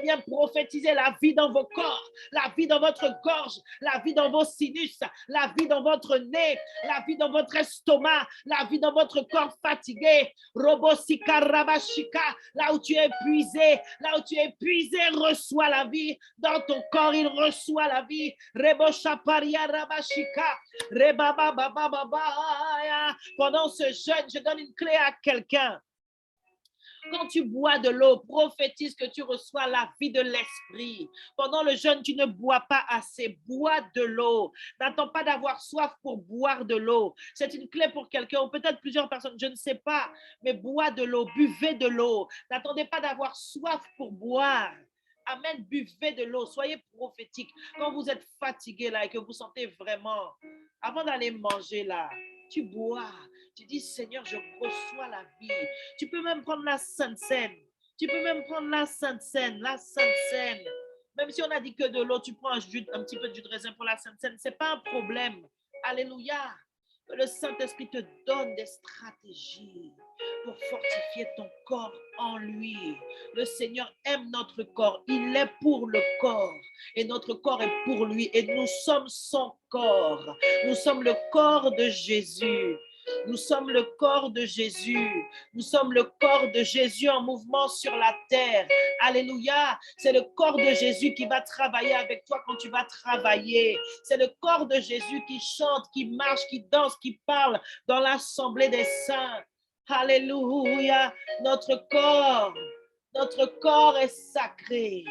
viens prophétiser la vie dans vos corps, la vie dans votre gorge, la vie dans vos sinus, la vie dans votre nez, la vie dans votre estomac, la vie dans votre corps fatigué. Là où tu es épuisé, reçois la vie. Dans ton corps, il reçoit la vie. Pendant ce jeûne, je donne une clé à quelqu'un. Quand tu bois de l'eau, prophétise que tu reçois la vie de l'esprit. Pendant le jeûne, tu ne bois pas assez. Bois de l'eau. N'attends pas d'avoir soif pour boire de l'eau. C'est une clé pour quelqu'un ou peut-être plusieurs personnes, je ne sais pas. Mais bois de l'eau, buvez de l'eau. N'attendez pas d'avoir soif pour boire. Amen, buvez de l'eau. Soyez prophétique. Quand vous êtes fatigué là et que vous sentez vraiment, avant d'aller manger là, tu bois. Tu dis, Seigneur, je reçois la vie. Tu peux même prendre la Sainte Seine. Tu peux même prendre la Sainte Seine, la Sainte Seine. Même si on a dit que de l'eau, tu prends un petit peu de jus de raisin pour la Sainte Seine. Ce n'est pas un problème. Alléluia. Que le Saint-Esprit te donne des stratégies pour fortifier ton corps en lui. Le Seigneur aime notre corps. Il est pour le corps. Et notre corps est pour lui. Et nous sommes son corps. Nous sommes le corps de Jésus. Nous sommes le corps de Jésus. Nous sommes le corps de Jésus en mouvement sur la terre. Alléluia. C'est le corps de Jésus qui va travailler avec toi quand tu vas travailler. C'est le corps de Jésus qui chante, qui marche, qui danse, qui parle dans l'assemblée des saints. Alléluia. Notre corps est sacré.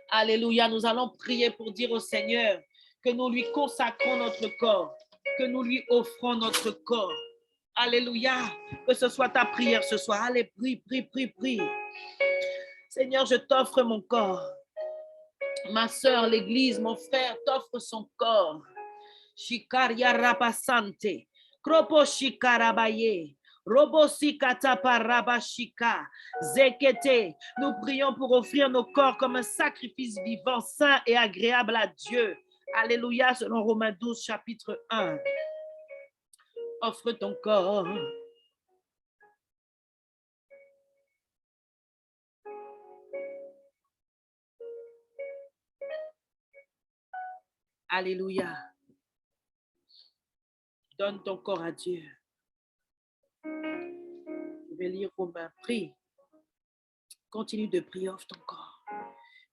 Alléluia. Nous allons prier pour dire au Seigneur que nous lui consacrons notre corps, que nous lui offrons notre corps. Alléluia. Que ce soit ta prière ce soir. Allez, prie, prie, prie, prie. Seigneur, je t'offre mon corps. Ma soeur, l'église, mon frère t'offre son corps. Shikaria rapasante. Kropo shikarabaye. Robosikataparabashika. Zekete. Nous prions pour offrir nos corps comme un sacrifice vivant, saint et agréable à Dieu. Alléluia, selon Romains 12, chapitre 1. Offre ton corps. Alléluia. Donne ton corps à Dieu. Je vais lire Romains. Prie. Continue de prier, offre ton corps.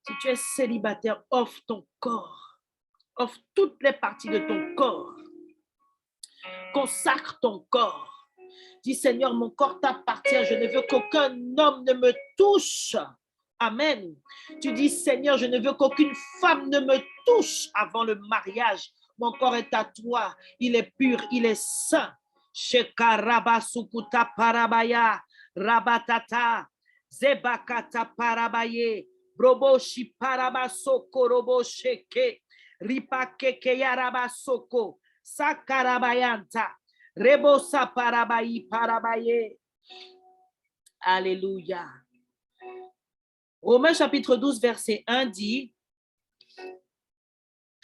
Si tu es célibataire, offre ton corps. Offre toutes les parties de ton corps. Consacre ton corps. Dis, Seigneur, mon corps t'appartient. Je ne veux qu'aucun homme ne me touche. Amen. Tu dis, Seigneur, je ne veux qu'aucune femme ne me touche avant le mariage. Mon corps est à toi. Il est pur, il est saint. Shekaraba sukuta parabaya. Rabatata. Zebakata parabaye. Broboshi parabasoko robo sheke. Ripakeke yarabasoko. Sakarabayanta. Rebosa parabayi parabaye. Alléluia. Romains chapitre 12, verset 1 dit,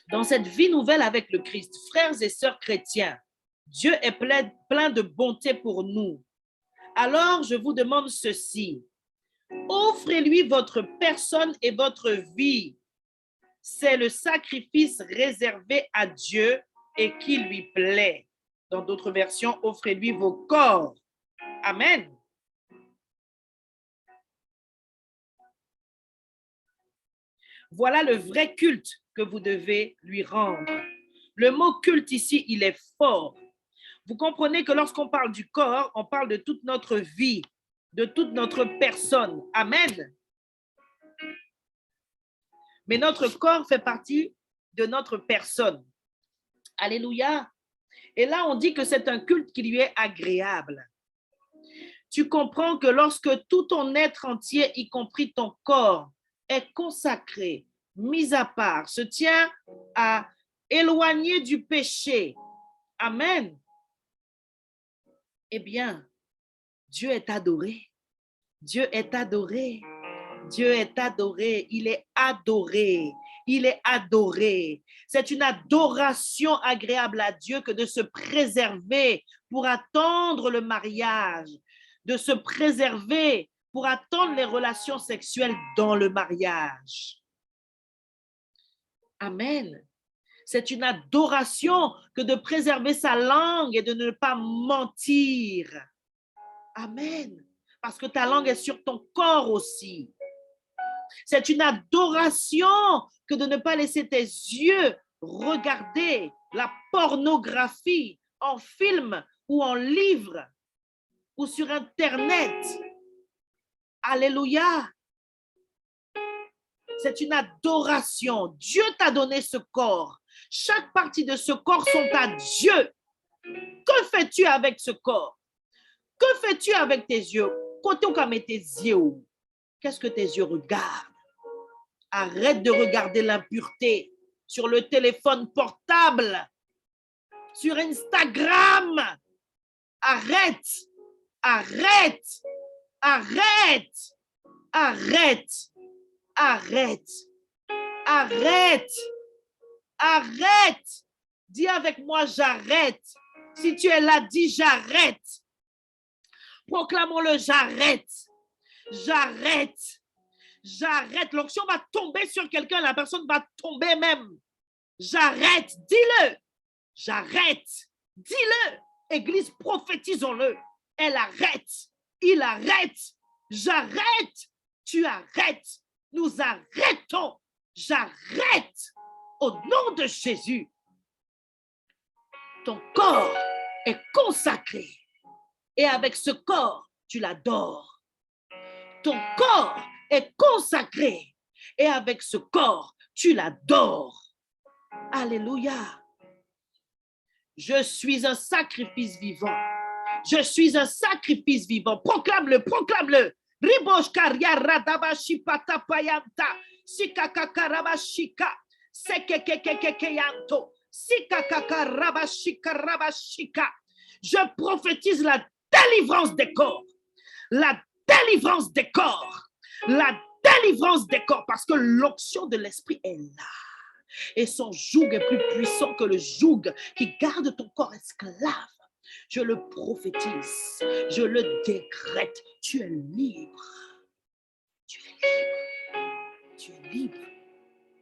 dans cette vie nouvelle avec le Christ, frères et sœurs chrétiens, Dieu est plein de bonté pour nous. Alors, je vous demande ceci, offrez-lui votre personne et votre vie. C'est le sacrifice réservé à Dieu et qui lui plaît. Dans d'autres versions, offrez-lui vos corps. Amen. Voilà le vrai culte que vous devez lui rendre. Le mot culte ici, il est fort. Vous comprenez que lorsqu'on parle du corps, on parle de toute notre vie, de toute notre personne. Amen. Mais notre corps fait partie de notre personne. Alléluia. Et là, on dit que c'est un culte qui lui est agréable. Tu comprends que lorsque tout ton être entier, y compris ton corps, est consacré, mis à part, se tient à éloigner du péché. Amen. Eh bien, Dieu est adoré. Dieu est adoré. Dieu est adoré. Il est adoré. Il est adoré. C'est une adoration agréable à Dieu que de se préserver pour attendre le mariage, de se préserver pour attendre les relations sexuelles dans le mariage. Amen. C'est une adoration que de préserver sa langue et de ne pas mentir. Amen. Parce que ta langue est sur ton corps aussi. C'est une adoration que de ne pas laisser tes yeux regarder la pornographie en film ou en livre ou sur Internet. Alléluia. C'est une adoration. Dieu t'a donné ce corps. Chaque partie de ce corps sont à Dieu. Que fais-tu avec ce corps? Que fais-tu avec tes yeux? Côté où met tes yeux? Qu'est-ce que tes yeux regardent? Arrête de regarder l'impureté sur le téléphone portable, sur Instagram. Arrête, arrête, arrête, arrête, arrête, arrête, arrête. Dis avec moi, j'arrête. Si tu es là, dis j'arrête. Proclamons-le, j'arrête. J'arrête. J'arrête. L'onction va tomber sur quelqu'un, la personne va tomber même. J'arrête. Dis-le. J'arrête. Dis-le. Église, prophétisons-le. Elle arrête. Il arrête. J'arrête. Tu arrêtes. Nous arrêtons. J'arrête. Au nom de Jésus. Ton corps est consacré. Et avec ce corps, tu l'adores. Ton corps est consacré. Et avec ce corps, tu l'adores. Alléluia. Je suis un sacrifice vivant. Je suis un sacrifice vivant. Proclame-le, proclame-le. Ribosh karia radabashi patapayanta. Sikakakarabashika. Sekekekekeyanto. Sikakakarabashika rabashika. Je prophétise la délivrance des corps. La délivrance des corps. La délivrance des corps. Parce que l'onction de l'esprit est là. Et son joug est plus puissant que le joug qui garde ton corps esclave. Je le prophétise. Je le décrète. Tu es libre. Tu es libre. Tu es libre.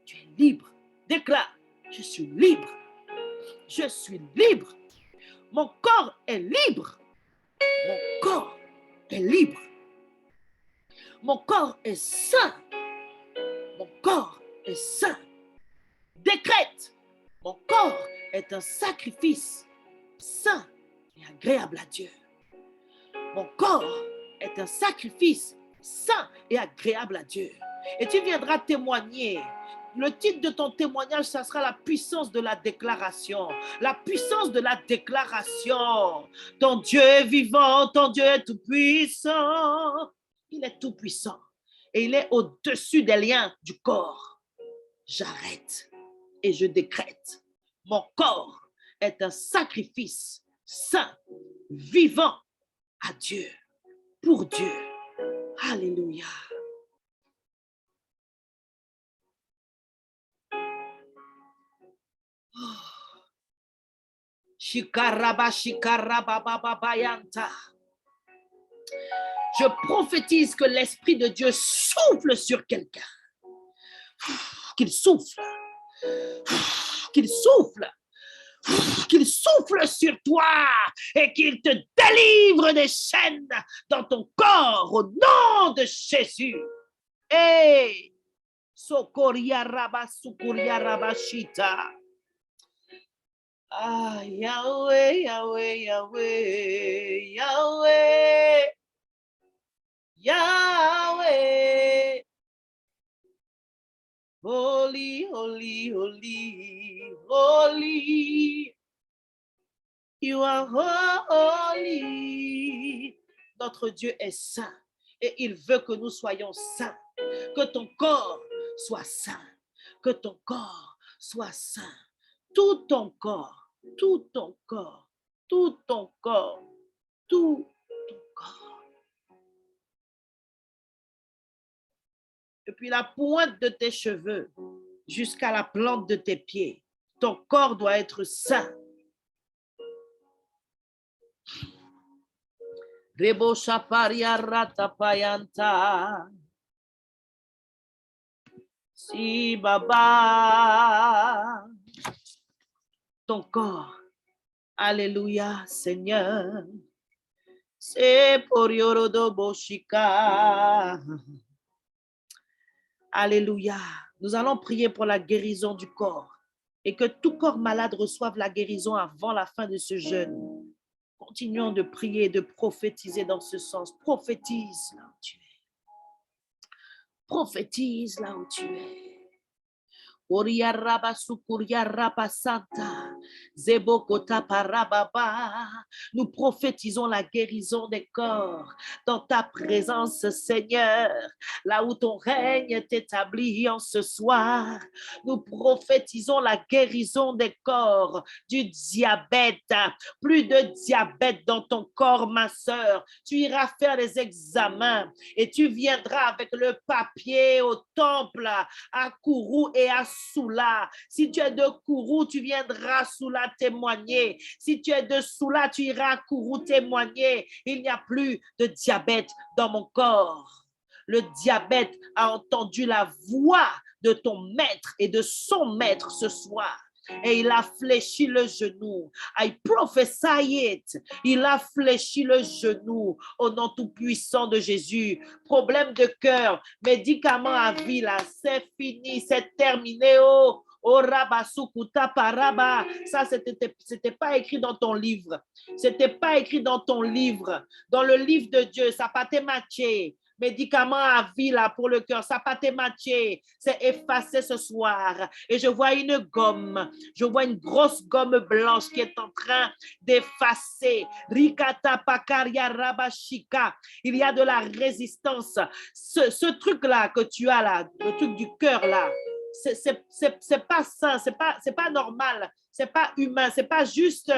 Tu es libre. Déclare, je suis libre. Je suis libre. Mon corps est libre. Mon corps est libre. Mon corps est saint. Mon corps est saint. Décrète, mon corps est un sacrifice saint et agréable à Dieu. Mon corps est un sacrifice saint et agréable à Dieu. Et tu viendras témoigner. Le titre de ton témoignage, ça sera la puissance de la déclaration. La puissance de la déclaration. Ton Dieu est vivant, ton Dieu est tout puissant. Il est tout puissant. Et il est au-dessus des liens du corps. J'arrête et je décrète. Mon corps est un sacrifice saint, vivant à Dieu, pour Dieu. Alléluia. Shikaraba, shikaraba, babayanta. Je prophétise que l'Esprit de Dieu souffle sur quelqu'un. Qu'il souffle. Qu'il souffle. Qu'il souffle sur toi et qu'il te délivre des chaînes dans ton corps au nom de Jésus. Hey! Sokoria raba, sukuria raba, shita. Ah, Yahweh, Yahweh, Yahweh, Yahweh, Yahweh. Holy, holy, holy, holy. You are holy. Notre Dieu est saint et il veut que nous soyons saints. Que ton corps soit saint. Que ton corps soit saint. Tout ton corps, tout ton corps, tout ton corps, tout ton corps. Depuis la pointe de tes cheveux jusqu'à la plante de tes pieds, ton corps doit être saint. Rebo shaparia ratapayanta. Si baba. Ton corps. Alléluia, Seigneur. C'est pour Yorodo Boshika. Alléluia. Nous allons prier pour la guérison du corps et que tout corps malade reçoive la guérison avant la fin de ce jeûne. Continuons de prier et de prophétiser dans ce sens. Prophétise là où tu es. Prophétise là où tu es. Nous prophétisons la guérison des corps dans ta présence, Seigneur, là où ton règne est établi en ce soir. Nous prophétisons la guérison des corps, du diabète. Plus de diabète dans ton corps, ma sœur. Tu iras faire les examens et tu viendras avec le papier au temple à Kourou et à Soula. Si tu es de Kourou, tu viendras Soula témoigner. Si tu es de Soula, tu iras à Kourou témoigner. Il n'y a plus de diabète dans mon corps. Le diabète a entendu la voix de ton maître et de son maître ce soir. Et il a fléchi le genou. I prophesy it. Il a fléchi le genou au nom tout-puissant de Jésus. Problème de cœur, médicament à vie, là, c'est fini, c'est terminé. Oh, Rabasukuta Paraba. Ça, c'était pas écrit dans ton livre. C'était pas écrit dans ton livre. Dans le livre de Dieu, ça pas été matché. Médicaments à vie là pour le cœur, ça n'a pas été matché, c'est effacé ce soir. Et je vois une gomme, je vois une grosse gomme blanche qui est en train d'effacer. Rikata Pakaria Rabashika. Il y a de la résistance. Ce truc-là que tu as là, le truc du cœur là, c'est pas sain, c'est pas normal, c'est pas humain, c'est pas juste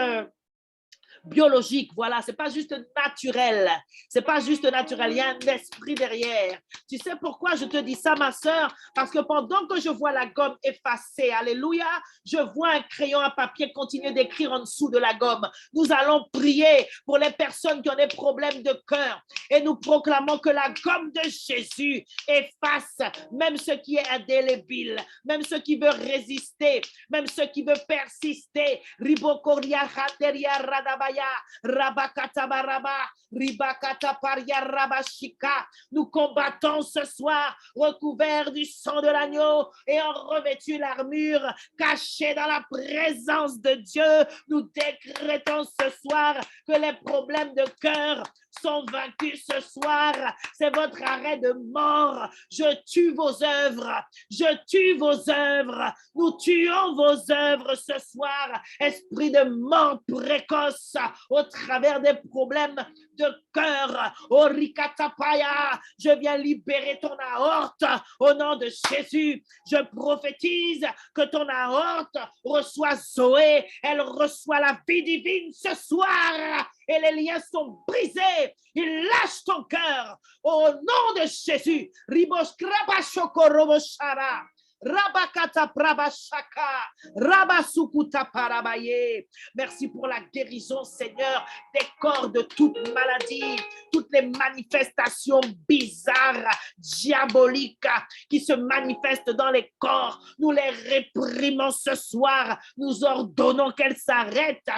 biologique, voilà, c'est pas juste naturel, c'est pas juste naturel, il y a un esprit derrière. Tu sais pourquoi je te dis ça, ma sœur? Parce que pendant que je vois la gomme effacée, alléluia, je vois un crayon à papier continuer d'écrire en dessous de la gomme. Nous allons prier pour les personnes qui ont des problèmes de cœur et nous proclamons que la gomme de Jésus efface même ce qui est indélébile, même ce qui veut résister, même ce qui veut persister. Ribokoria Rateria Radaba Paya, Rabakata Baraba, Ribakata Paria Rabashika. Nous combattons ce soir, recouverts du sang de l'agneau et en revêtu l'armure, cachés dans la présence de Dieu. Nous décrétons ce soir que les problèmes de cœur sont vaincus ce soir. C'est votre arrêt de mort. Je tue vos œuvres. Je tue vos œuvres. Nous tuons vos œuvres ce soir. Esprit de mort précoce au travers des problèmes de cœur. Orikatapaya, je viens libérer ton aorte au nom de Jésus. Je prophétise que ton aorte reçoit Zoé. Elle reçoit la vie divine ce soir. Et les liens sont brisés. Il lâche ton cœur au nom de Jésus. Ribosh krabashoko roboshara. Rabakata Prabashaka, Rabasukuta Parabaye. Merci pour la guérison, Seigneur, des corps de toute maladie, toutes les manifestations bizarres, diaboliques qui se manifestent dans les corps. Nous les réprimons ce soir. Nous ordonnons qu'elles s'arrêtent,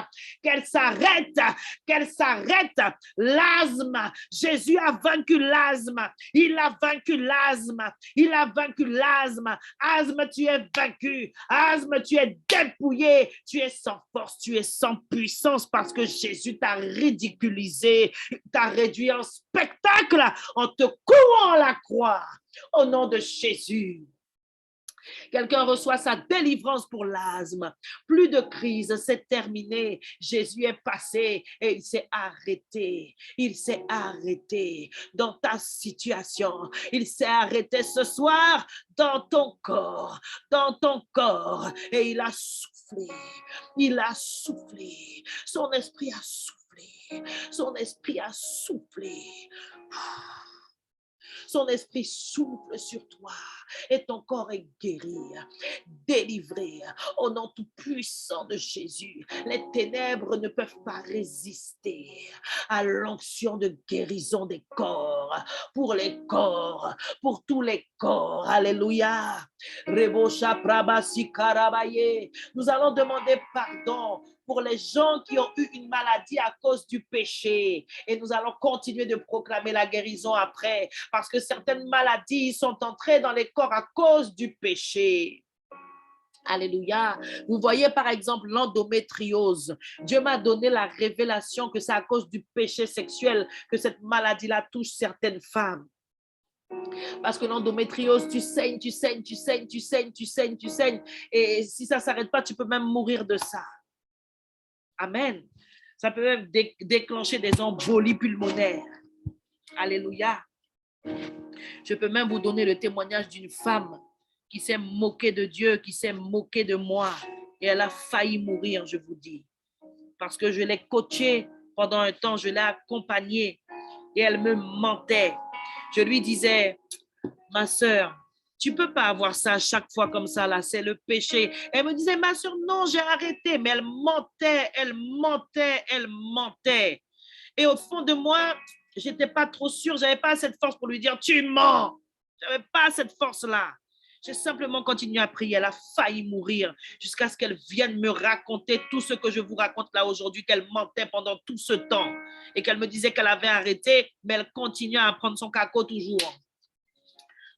qu'elles s'arrêtent, qu'elles s'arrêtent. L'asthme, Jésus a vaincu l'asthme. Il a vaincu l'asthme. Il a vaincu l'asthme. Asthme, tu es vaincu. Asthme, tu es dépouillé. Tu es sans force, tu es sans puissance parce que Jésus t'a ridiculisé, t'a réduit en spectacle en te courant à la croix. Au nom de Jésus. Quelqu'un reçoit sa délivrance pour l'asthme. Plus de crise, c'est terminé. Jésus est passé et il s'est arrêté. Il s'est arrêté dans ta situation. Il s'est arrêté ce soir dans ton corps. Dans ton corps. Et il a soufflé. Il a soufflé. Son esprit a soufflé. Son esprit a soufflé. Son esprit souffle sur toi et ton corps est guéri, délivré au nom tout puissant de Jésus. Les ténèbres ne peuvent pas résister à l'onction de guérison des corps, pour les corps, pour tous les corps. Alléluia. Nous allons demander pardon pour les gens qui ont eu une maladie à cause du péché. Et nous allons continuer de proclamer la guérison après, parce que certaines maladies sont entrées dans les corps à cause du péché. Alléluia. Vous voyez par exemple l'endométriose. Dieu m'a donné la révélation que c'est à cause du péché sexuel que cette maladie-là touche certaines femmes. Parce que l'endométriose, tu saignes, tu saignes, tu saignes, tu saignes, tu saignes, tu saignes. Et si ça ne s'arrête pas, tu peux même mourir de ça. Amen. Ça peut même déclencher des embolies pulmonaires. Alléluia. Je peux même vous donner le témoignage d'une femme qui s'est moquée de Dieu, qui s'est moquée de moi. Et elle a failli mourir, je vous dis. Parce que je l'ai coachée pendant un temps, je l'ai accompagnée. Et elle me mentait. Je lui disais, ma sœur, tu ne peux pas avoir ça à chaque fois comme ça, là, c'est le péché. Elle me disait, ma soeur, non, j'ai arrêté. Mais elle mentait, elle mentait, elle mentait. Et au fond de moi, je n'étais pas trop sûre, je n'avais pas cette force pour lui dire, tu mens. Je n'avais pas cette force-là. J'ai simplement continué à prier. Elle a failli mourir jusqu'à ce qu'elle vienne me raconter tout ce que je vous raconte là aujourd'hui, qu'elle mentait pendant tout ce temps et qu'elle me disait qu'elle avait arrêté, mais elle continuait à prendre son caco toujours.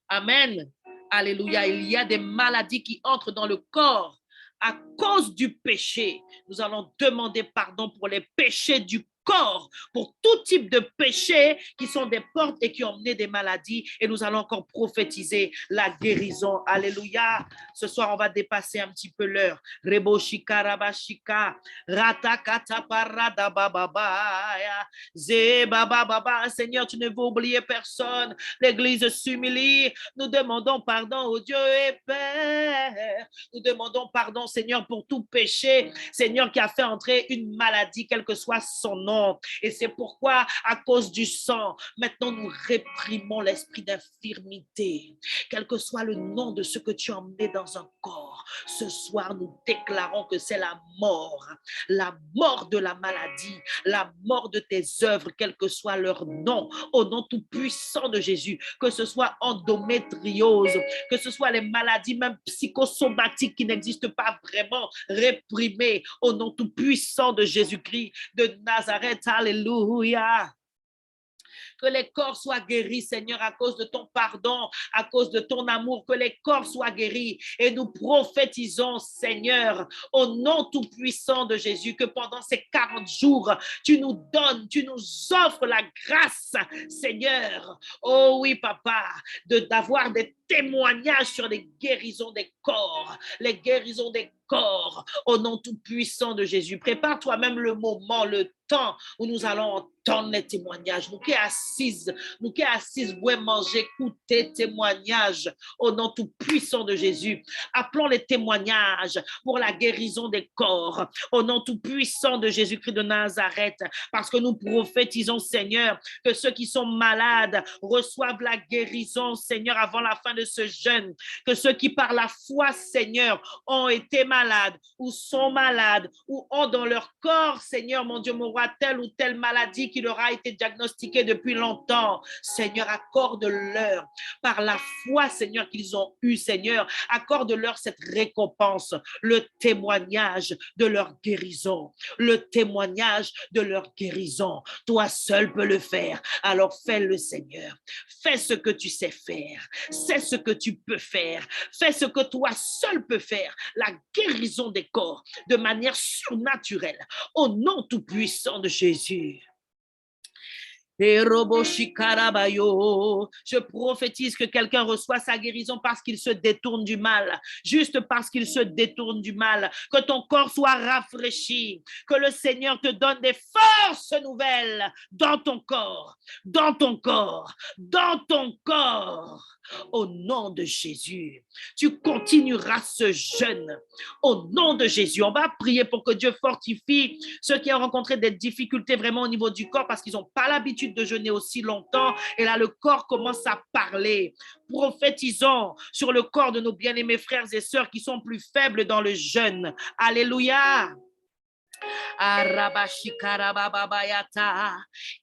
Amen. Alléluia. Il y a des maladies qui entrent dans le corps à cause du péché. Nous allons demander pardon pour les péchés du corps, pour tout type de péchés qui sont des portes et qui ont mené des maladies. Et nous allons encore prophétiser la guérison. Alléluia. Ce soir, on va dépasser un petit peu l'heure. Reboshika rabashika, ratakata parada bababaya, zebababa. Seigneur, tu ne veux oublier personne. L'Église s'humilie. Nous demandons pardon au Dieu et Père. Nous demandons pardon, Seigneur, pour tout péché, Seigneur, qui a fait entrer une maladie, quel que soit son nom. nom. Et c'est pourquoi, à cause du sang, maintenant nous réprimons l'esprit d'infirmité. Quel que soit le nom de ce que tu as emmené dans un corps, ce soir nous déclarons que c'est la mort de la maladie, la mort de tes œuvres, quel que soit leur nom, au nom tout puissant de Jésus, que ce soit endométriose, que ce soit les maladies même psychosomatiques qui n'existent pas vraiment, réprimées au nom tout puissant de Jésus-Christ de Nazareth. Alléluia. Que les corps soient guéris, Seigneur, à cause de ton pardon, à cause de ton amour, que les corps soient guéris. Et nous prophétisons, Seigneur, au nom tout-puissant de Jésus, que pendant ces 40 jours, tu nous donnes, tu nous offres la grâce, Seigneur. Oh oui, Papa, d'avoir des témoignages sur les guérisons des corps, les guérisons des corps, au nom tout-puissant de Jésus. Prépare toi-même le moment, le temps où nous allons entendre les témoignages. Nous qui assises, ouais, manger, écouter témoignages au nom tout-puissant de Jésus. Appelons les témoignages pour la guérison des corps au nom tout-puissant de Jésus-Christ de Nazareth, parce que nous prophétisons, Seigneur, que ceux qui sont malades reçoivent la guérison, Seigneur, avant la fin de ce jeûne, que ceux qui par la foi, Seigneur, ont été malades ou sont malades ou ont dans leur corps, Seigneur, mon Dieu, mon roi, telle ou telle maladie qui leur a été diagnostiquée depuis longtemps, Seigneur, accorde-leur par la foi, Seigneur, qu'ils ont eu, Seigneur, accorde-leur cette récompense, le témoignage de leur guérison, le témoignage de leur guérison. Toi seul peux le faire, alors fais-le, Seigneur. Fais ce que tu sais faire, sais ce que tu peux faire, fais ce que toi seul peux faire, la guérison des corps de manière surnaturelle, au nom tout-puissant de Jésus. Je prophétise que quelqu'un reçoit sa guérison parce qu'il se détourne du mal, juste parce qu'il se détourne du mal, que ton corps soit rafraîchi, que le Seigneur te donne des forces nouvelles dans ton corps, dans ton corps, dans ton corps. Au nom de Jésus, tu continueras ce jeûne. Au nom de Jésus, on va prier pour que Dieu fortifie ceux qui ont rencontré des difficultés vraiment au niveau du corps parce qu'ils n'ont pas l'habitude de jeûner aussi longtemps. Et là, le corps commence à parler. Prophétisons sur le corps de nos bien-aimés frères et sœurs qui sont plus faibles dans le jeûne. Alléluia. Arabashikarababayata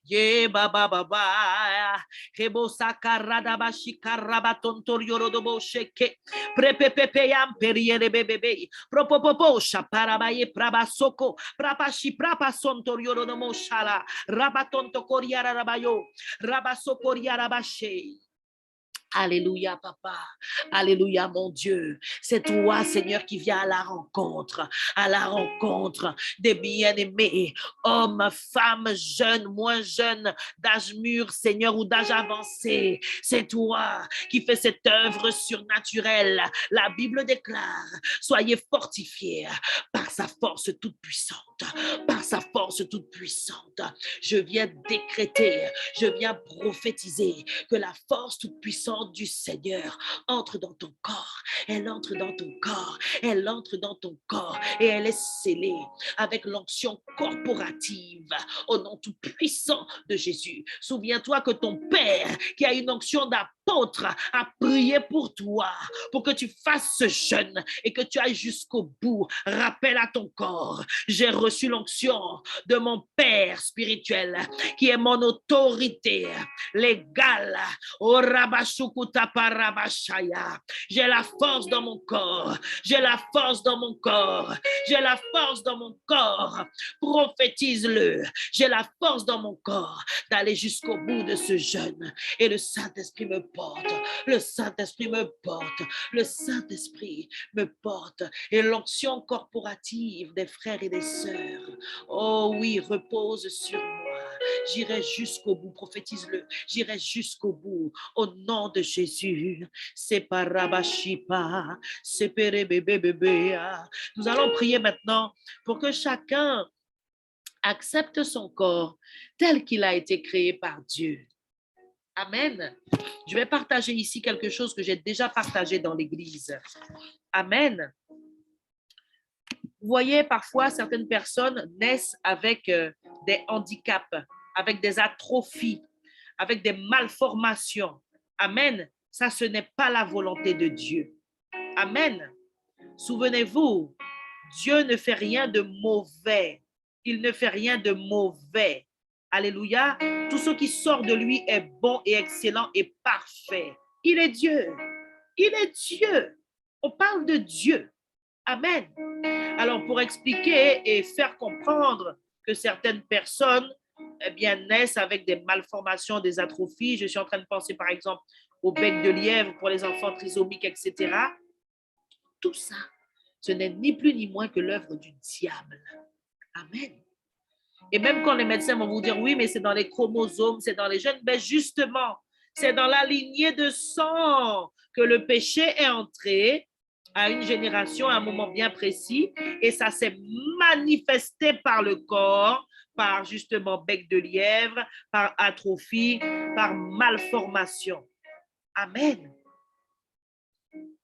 ye baba baba rebosakaradabashikarabatontoriorodobosheke prepepepeyam perierebebebe propopopo shaparabaye prabasoko prapashi prapasontoriorodomoshala rabatonto-koriarabayo rabasokoriarabashe. Alléluia, Papa. Alléluia, mon Dieu. C'est toi, Seigneur, qui viens à la rencontre des bien-aimés, hommes, femmes, jeunes, moins jeunes, d'âge mûr, Seigneur, ou d'âge avancé. C'est toi qui fais cette œuvre surnaturelle. La Bible déclare, soyez fortifiés par sa force toute puissante, par sa force toute puissante. Je viens décréter, je viens prophétiser que la force toute puissante du Seigneur entre dans ton corps, elle entre dans ton corps, elle entre dans ton corps et elle est scellée avec l'onction corporative au nom tout puissant de Jésus. Souviens-toi que ton Père qui a une onction d'apôtre a prié pour toi, pour que tu fasses ce jeûne et que tu ailles jusqu'au bout. Rappelle à ton corps, j'ai reçu l'onction de mon Père spirituel qui est mon autorité légale. Oh, j'ai la force dans mon corps, j'ai la force dans mon corps, j'ai la force dans mon corps. Prophétise-le, j'ai la force dans mon corps d'aller jusqu'au bout de ce jeûne. Et le Saint-Esprit me porte, le Saint-Esprit me porte, le Saint-Esprit me porte. Et l'onction corporative des frères et des sœurs, oh oui, repose sur moi. J'irai jusqu'au bout, prophétise-le, j'irai jusqu'au bout, au nom de Jésus. C'est parabashipa, c'est perebebebebe. Nous allons prier maintenant pour que chacun accepte son corps tel qu'il a été créé par Dieu. Amen. Je vais partager ici quelque chose que j'ai déjà partagé dans l'église. Amen. Vous voyez, parfois, certaines personnes naissent avec des handicaps, avec des atrophies, avec des malformations. Amen. Ça, ce n'est pas la volonté de Dieu. Amen. Souvenez-vous, Dieu ne fait rien de mauvais. Il ne fait rien de mauvais. Alléluia. Tout ce qui sort de lui est bon et excellent et parfait. Il est Dieu. Il est Dieu. On parle de Dieu. Amen. Alors, pour expliquer et faire comprendre que certaines personnes naissent avec des malformations, des atrophies, je suis en train de penser par exemple au bec de lièvre pour les enfants trisomiques, etc. Tout ça, ce n'est ni plus ni moins que l'œuvre du diable. Amen. Et même quand les médecins vont vous dire, oui, mais c'est dans les chromosomes, c'est dans les gènes, ben justement, c'est dans la lignée de sang que le péché est entré à une génération à un moment bien précis et ça s'est manifesté par le corps, par justement bec de lièvre, par atrophie, par malformation. Amen.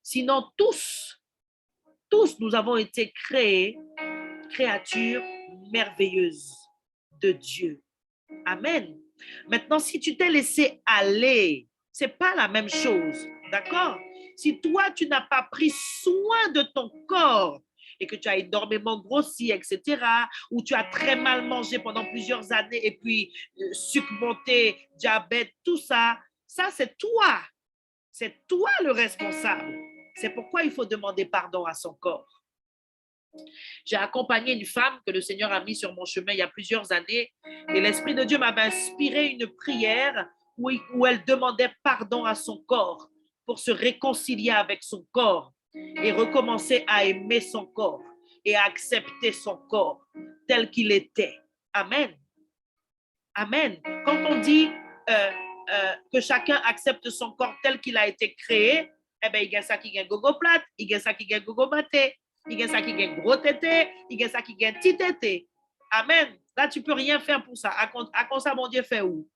Sinon, tous, nous avons été créés, créatures merveilleuses de Dieu. Amen. Maintenant, si tu t'es laissé aller, ce n'est pas la même chose. D'accord? Si toi, tu n'as pas pris soin de ton corps et que tu as énormément grossi, etc., ou tu as très mal mangé pendant plusieurs années et puis sucre monté, diabète, tout ça, ça, c'est toi. C'est toi le responsable. C'est pourquoi il faut demander pardon à son corps. J'ai accompagné une femme que le Seigneur a mis sur mon chemin il y a plusieurs années et l'Esprit de Dieu m'avait inspiré une prière où elle demandait pardon à son corps pour se réconcilier avec son corps et recommencer à aimer son corps et à accepter son corps tel qu'il était. Amen. Amen. Quand on dit que chacun accepte son corps tel qu'il a été créé, eh bien, il y a ça qui gagne gogo plate, il y a ça qui gagne gogo maté, il y a ça qui gagne gros tété, il y a ça qui gagne petit tété. Amen. Là, tu ne peux rien faire pour ça. À quoi ça, mon Dieu fait où?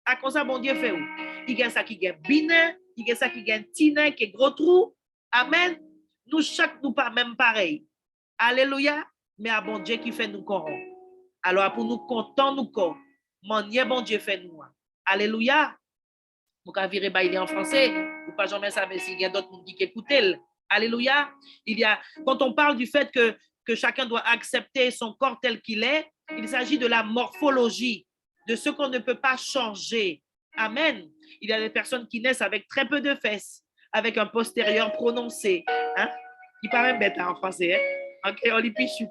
À quoi ça, mon Dieu fait où? Il y a ça qui gagne biné, il y a ça qui gagne tiné, qui est gros trou. Amen. Nous, chaque nous pas même pareil. Alléluia. Mais à bon Dieu qui fait nous corps. Alors, pour nous content, nous corps. Mon Dieu fait nous. Alléluia. Vous avez viré il est en français. Vous pas jamais savoir s'il y a d'autres qui écoutent. Alléluia. Quand on parle du fait que chacun doit accepter son corps tel qu'il est, il s'agit de la morphologie, de ce qu'on ne peut pas changer. Amen. Il y a des personnes qui naissent avec très peu de fesses, avec un postérieur prononcé. Hein? Il paraît bête en français. Hein? Ok, on lui chute.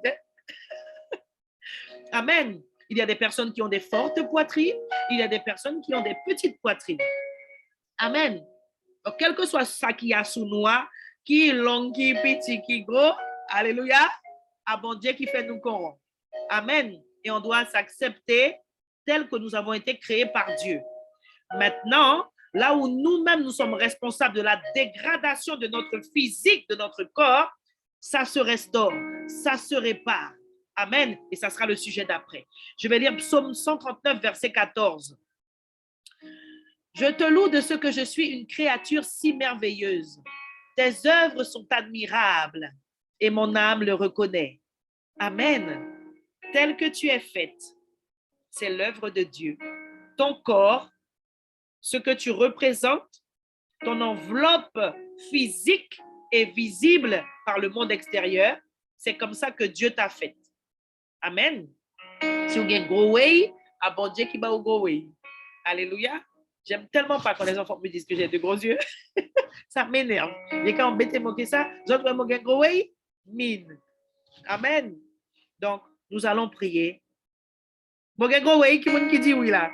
Amen. Il y a des personnes qui ont des fortes poitrines. Il y a des personnes qui ont des petites poitrines. Amen. Donc, quel que soit ça qui y a sous nous, qui est long, qui est petit, qui est gros, alléluia, à bon Dieu qui fait nous corrompre. Amen. Et on doit s'accepter tel que nous avons été créés par Dieu. Maintenant, là où nous-mêmes nous sommes responsables de la dégradation de notre physique, de notre corps, ça se restaure, ça se répare. Amen. Et ça sera le sujet d'après. Je vais lire Psaume 139, verset 14. Je te loue de ce que je suis une créature si merveilleuse. Tes œuvres sont admirables et mon âme le reconnaît. Amen. Tel que tu es faite, c'est l'œuvre de Dieu. Ton corps, ce que tu représentes, ton enveloppe physique est visible par le monde extérieur. C'est comme ça que Dieu t'a faite. Amen. Si vous avez gros way, à bon Dieu qui va au gros way. Alléluia. J'aime tellement pas quand les enfants me disent que j'ai de gros yeux. Ça m'énerve. Et quand on bête moquer ça, j'aurais mon gros way, mine. Amen. Donc, nous allons prier. Mon gros way, qui dit oui là.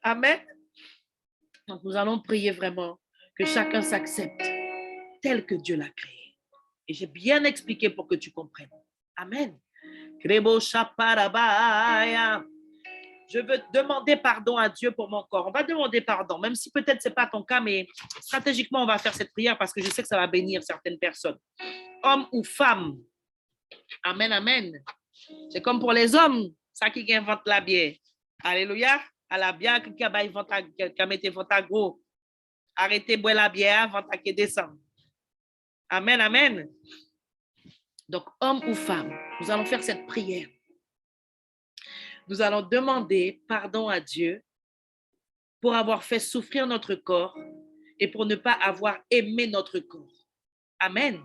Amen. Donc, nous allons prier vraiment que chacun s'accepte tel que Dieu l'a créé. Et j'ai bien expliqué pour que tu comprennes. Amen. Je veux demander pardon à Dieu pour mon corps. On va demander pardon, même si peut-être ce n'est pas ton cas, mais stratégiquement, on va faire cette prière parce que je sais que ça va bénir certaines personnes. Hommes ou femmes. Amen, amen. C'est comme pour les hommes, ça qui invente la bière. Alléluia. À la bière, qui a mis votre gros. Arrêtez de boire la bière avant de descendre. Amen, amen. Donc, homme ou femme, nous allons faire cette prière. Nous allons demander pardon à Dieu pour avoir fait souffrir notre corps et pour ne pas avoir aimé notre corps. Amen.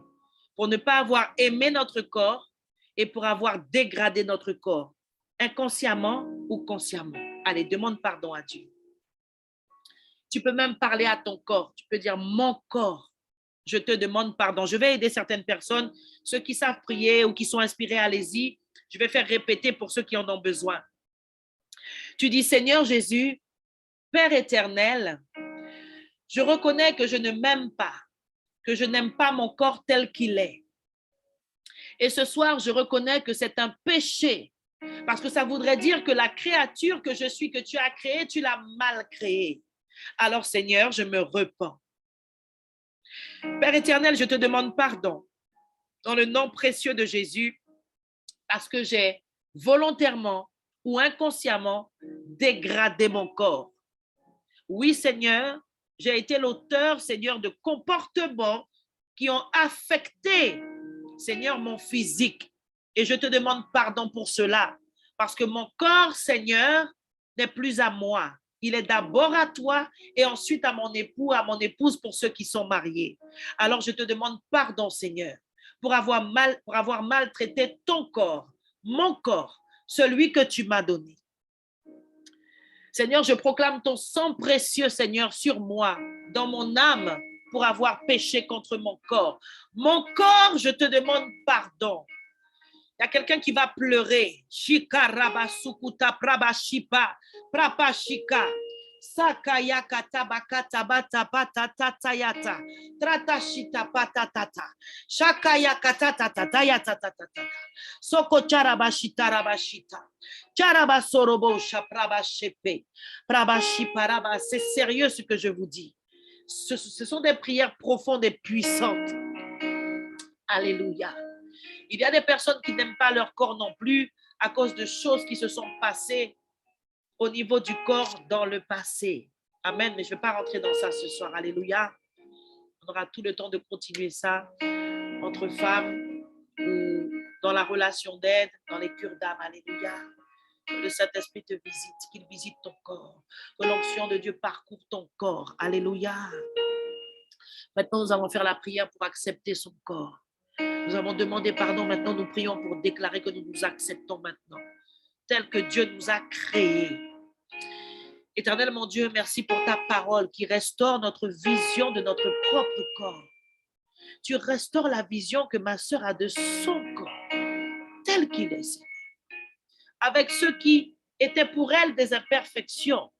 Pour ne pas avoir aimé notre corps et pour avoir dégradé notre corps, inconsciemment ou consciemment. Allez, demande pardon à Dieu. Tu peux même parler à ton corps. Tu peux dire, mon corps, je te demande pardon. Je vais aider certaines personnes, ceux qui savent prier ou qui sont inspirés, allez-y. Je vais faire répéter pour ceux qui en ont besoin. Tu dis, Seigneur Jésus, Père éternel, je reconnais que je ne m'aime pas, que je n'aime pas mon corps tel qu'il est. Et ce soir, je reconnais que c'est un péché, parce que ça voudrait dire que la créature que je suis, que tu as créée, tu l'as mal créée. Alors Seigneur, je me repens. Père éternel, je te demande pardon dans le nom précieux de Jésus, parce que j'ai volontairement ou inconsciemment dégradé mon corps. Oui, Seigneur, j'ai été l'auteur, Seigneur, de comportements qui ont affecté, Seigneur, mon physique. Et je te demande pardon pour cela, parce que mon corps, Seigneur, n'est plus à moi. Il est d'abord à toi et ensuite à mon époux, à mon épouse pour ceux qui sont mariés. Alors je te demande pardon, Seigneur, pour avoir maltraité ton corps, mon corps, celui que tu m'as donné. Seigneur, je proclame ton sang précieux, Seigneur, sur moi, dans mon âme, pour avoir péché contre mon corps. Mon corps, je te demande pardon. Il y a quelqu'un qui va pleurer. Shika rabasukuta prabashipa, prapashika. Sakaya katabakata batapatatayata. Tratashita patatata. Shakaya katatatayata. Soko charabashita rabashita. Charabasorobosha prabashepe. Prabashiparaba. C'est sérieux ce que je vous dis. Ce sont des prières profondes et puissantes. Alléluia. Il y a des personnes qui n'aiment pas leur corps non plus à cause de choses qui se sont passées au niveau du corps dans le passé. Amen. Mais je ne vais pas rentrer dans ça ce soir. Alléluia. On aura tout le temps de continuer ça entre femmes ou dans la relation d'aide, dans les cures d'âme. Alléluia. Que le Saint-Esprit te visite, qu'il visite ton corps. Que l'onction de Dieu parcourt ton corps. Alléluia. Maintenant, nous allons faire la prière pour accepter son corps. Nous avons demandé pardon, maintenant nous prions pour déclarer que nous nous acceptons maintenant, tel que Dieu nous a créés. Éternel mon Dieu, merci pour ta parole qui restaure notre vision de notre propre corps. Tu restaures la vision que ma sœur a de son corps, tel qu'il est, avec ceux qui étaient pour elle des imperfections,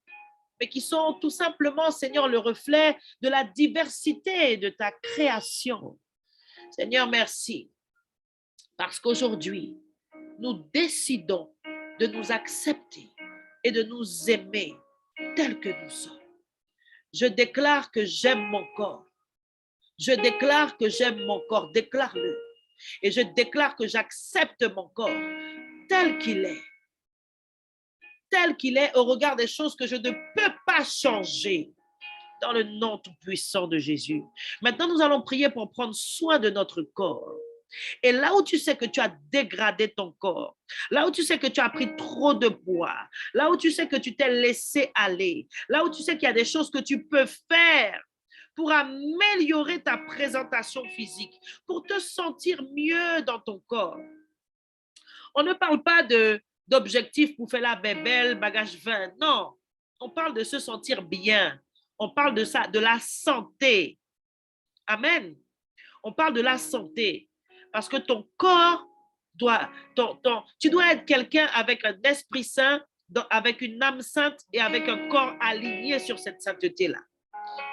mais qui sont tout simplement, Seigneur, le reflet de la diversité de ta création. Seigneur, merci, parce qu'aujourd'hui, nous décidons de nous accepter et de nous aimer tels que nous sommes. Je déclare que j'aime mon corps. Je déclare que j'aime mon corps. Déclare-le. Et je déclare que j'accepte mon corps tel qu'il est. Tel qu'il est au regard des choses que je ne peux pas changer. Dans le nom tout-puissant de Jésus. Maintenant, nous allons prier pour prendre soin de notre corps. Et là où tu sais que tu as dégradé ton corps, là où tu sais que tu as pris trop de poids, là où tu sais que tu t'es laissé aller, là où tu sais qu'il y a des choses que tu peux faire pour améliorer ta présentation physique, pour te sentir mieux dans ton corps. On ne parle pas d'objectifs pour faire la bébelle, bagage vin. Non, on parle de se sentir bien. On parle de ça, de la santé. Amen. On parle de la santé. Parce que ton corps tu dois être quelqu'un avec un esprit saint, avec une âme sainte et avec un corps aligné sur cette sainteté-là.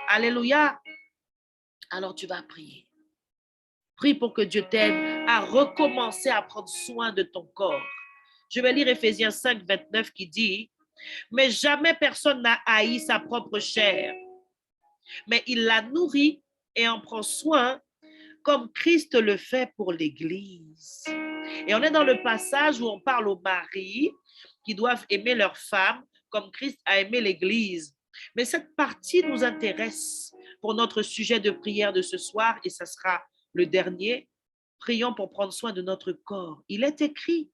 Alléluia. Alors tu vas prier. Prie pour que Dieu t'aide à recommencer à prendre soin de ton corps. Je vais lire Éphésiens 5, 29 qui dit « Mais jamais personne n'a haï sa propre chair, mais il la nourrit et en prend soin comme Christ le fait pour l'Église. » Et on est dans le passage où on parle aux maris qui doivent aimer leur femme comme Christ a aimé l'Église. Mais cette partie nous intéresse pour notre sujet de prière de ce soir et ça sera le dernier. Prions pour prendre soin de notre corps. Il est écrit,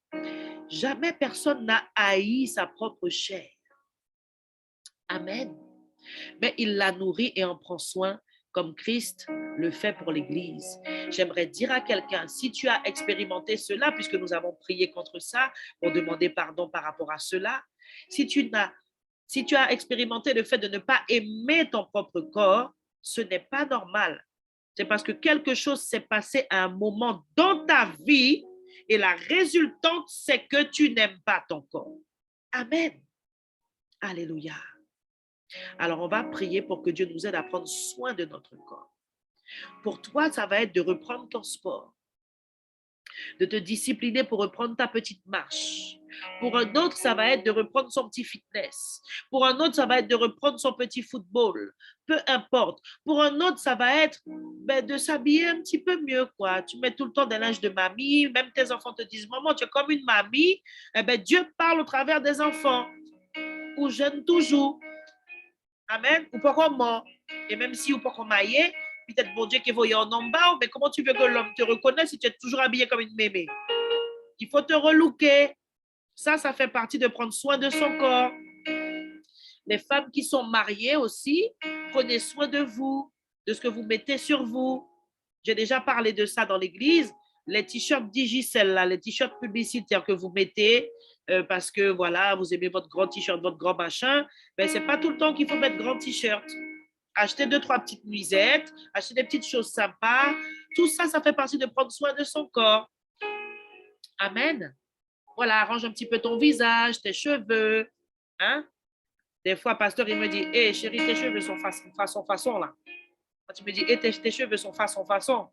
jamais personne n'a haï sa propre chair. Amen. Mais il la nourrit et en prend soin comme Christ le fait pour l'Église. J'aimerais dire à quelqu'un, si tu as expérimenté cela, puisque nous avons prié contre ça, pour demander pardon par rapport à cela, si tu as expérimenté le fait de ne pas aimer ton propre corps, ce n'est pas normal. C'est parce que quelque chose s'est passé à un moment dans ta vie et la résultante, c'est que tu n'aimes pas ton corps. Amen. Alléluia. Alors, on va prier pour que Dieu nous aide à prendre soin de notre corps. Pour toi, ça va être de reprendre ton sport, de te discipliner pour reprendre ta petite marche. Pour un autre, ça va être de reprendre son petit fitness. Pour un autre, ça va être de reprendre son petit football. Peu importe. Pour un autre, ça va être de s'habiller un petit peu mieux, quoi. Tu mets tout le temps des linges de mamie. Même tes enfants te disent, maman, tu es comme une mamie. Dieu parle au travers des enfants. Ou jeûne toujours. Amen. Ou pas comment. Et même si ou pas comment maillé, peut-être bon Dieu qui voyait en bas, mais comment tu veux que l'homme te reconnaisse si tu es toujours habillé comme une mémé? Il faut te relooker. Ça fait partie de prendre soin de son corps. Les femmes qui sont mariées aussi, prenez soin de vous, de ce que vous mettez sur vous. J'ai déjà parlé de ça dans l'église. Les t-shirts Digicel, là, les t-shirts publicitaires que vous mettez, parce que voilà, vous aimez votre grand t-shirt, votre grand machin, ce n'est pas tout le temps qu'il faut mettre grand t-shirt. Achetez 2-3 petites nuisettes, achetez des petites choses sympas. Tout ça, ça fait partie de prendre soin de son corps. Amen. Voilà, arrange un petit peu ton visage, tes cheveux. Hein? Des fois, pasteur, il me dit, hé, hey, chérie, tes cheveux sont façon, là. Quand il me dit, hé, hey, tes cheveux sont façon.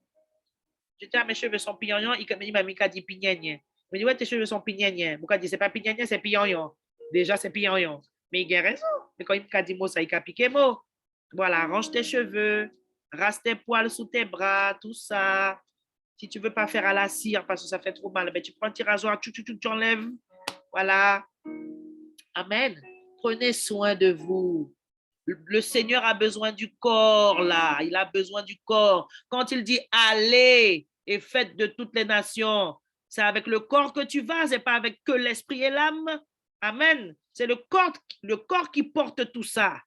Je dis, ah, mes cheveux sont pignons. Il me dit, mamie, il dit pignagné. Il me dit, ouais, tes cheveux sont pignagné. Pourquoi dit, c'est pas pignagné, c'est pignons. Déjà, c'est pignons. Mais il a raison. Mais quand il me dit mot, ça, il a piqué mot. Voilà, arrange tes cheveux, rase tes poils sous tes bras, tout ça. Si tu veux pas faire à la cire parce que ça fait trop mal, tu prends un petit rasoir, tu enlèves. Voilà. Amen. Prenez soin de vous. Le Seigneur a besoin du corps, là. Il a besoin du corps. Quand il dit allez et faites de toutes les nations, c'est avec le corps que tu vas, c'est pas avec que l'esprit et l'âme. Amen. C'est le corps qui porte tout ça.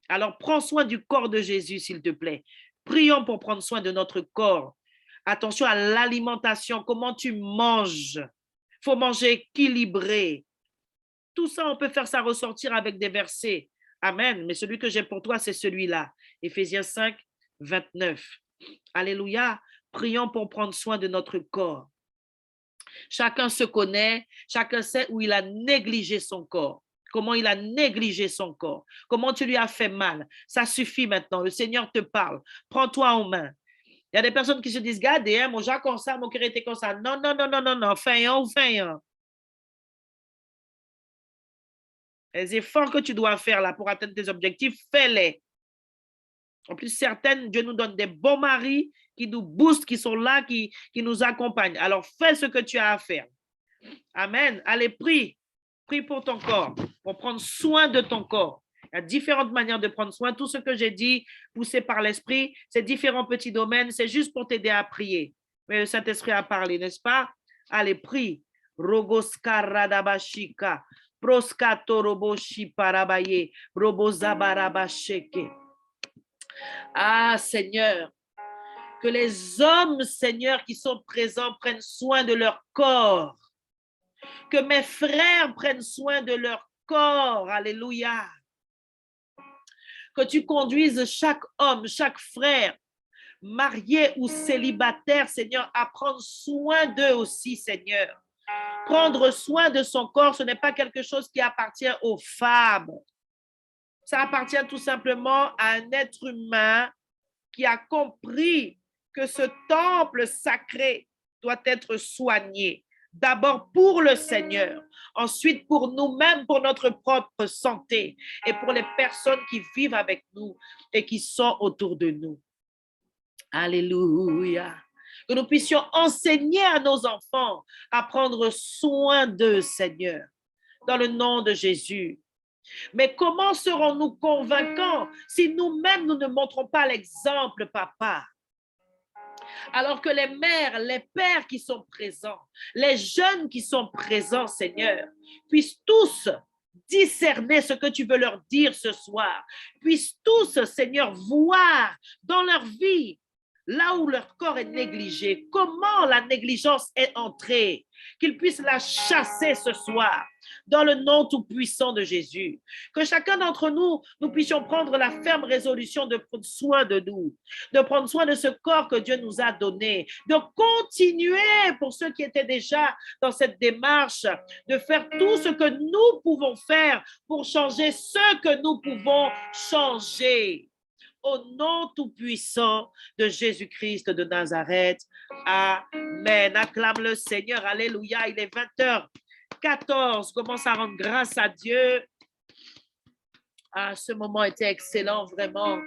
Alors, prends soin du corps de Jésus, s'il te plaît. Prions pour prendre soin de notre corps. Attention à l'alimentation, comment tu manges. Il faut manger équilibré. Tout ça, on peut faire ça ressortir avec des versets. Amen. Mais celui que j'ai pour toi, c'est celui-là. Éphésiens 5, 29. Alléluia. Prions pour prendre soin de notre corps. Chacun se connaît, chacun sait où il a négligé son corps. Comment il a négligé son corps. Comment tu lui as fait mal. Ça suffit maintenant. Le Seigneur te parle. Prends-toi en main. Il y a des personnes qui se disent, regardez, hein, mon Jacques comme ça, mon cœur était comme ça. Non. Fais un. Les efforts que tu dois faire là pour atteindre tes objectifs, fais-les. En plus, certaines, Dieu nous donne des bons maris qui nous boostent, qui sont là, qui nous accompagnent. Alors, fais ce que tu as à faire. Amen. Allez, prie. Prie pour ton corps, pour prendre soin de ton corps. Il y a différentes manières de prendre soin. Tout ce que j'ai dit, poussé par l'Esprit, c'est différents petits domaines. C'est juste pour t'aider à prier. Mais le Saint-Esprit a parlé, n'est-ce pas? Allez, prie. Rogoskaradabashika. Proskatoroboshi parabaye. Robozabarabasheke. Ah, Seigneur, que les hommes, Seigneur, qui sont présents prennent soin de leur corps. Que mes frères prennent soin de leur corps. Alléluia. Que tu conduises chaque homme, chaque frère, marié ou célibataire, Seigneur, à prendre soin d'eux aussi, Seigneur. Prendre soin de son corps, ce n'est pas quelque chose qui appartient aux femmes. Ça appartient tout simplement à un être humain qui a compris que ce temple sacré doit être soigné. D'abord pour le Seigneur, ensuite pour nous-mêmes, pour notre propre santé et pour les personnes qui vivent avec nous et qui sont autour de nous. Alléluia. Que nous puissions enseigner à nos enfants à prendre soin d'eux, Seigneur, dans le nom de Jésus. Mais comment serons-nous convaincants si nous-mêmes, nous ne montrons pas l'exemple, papa? Alors que les mères, les pères qui sont présents, les jeunes qui sont présents, Seigneur, puissent tous discerner ce que tu veux leur dire ce soir, puissent tous, Seigneur, voir dans leur vie là où leur corps est négligé, comment la négligence est entrée, qu'ils puissent la chasser ce soir dans le nom tout-puissant de Jésus. Que chacun d'entre nous, nous puissions prendre la ferme résolution de prendre soin de nous, de prendre soin de ce corps que Dieu nous a donné, de continuer pour ceux qui étaient déjà dans cette démarche, de faire tout ce que nous pouvons faire pour changer ce que nous pouvons changer. Au nom tout-puissant de Jésus-Christ de Nazareth. Amen. Acclame le Seigneur. Alléluia. Il est 20h14. Commence à rendre grâce à Dieu. Ah, ce moment était excellent, vraiment.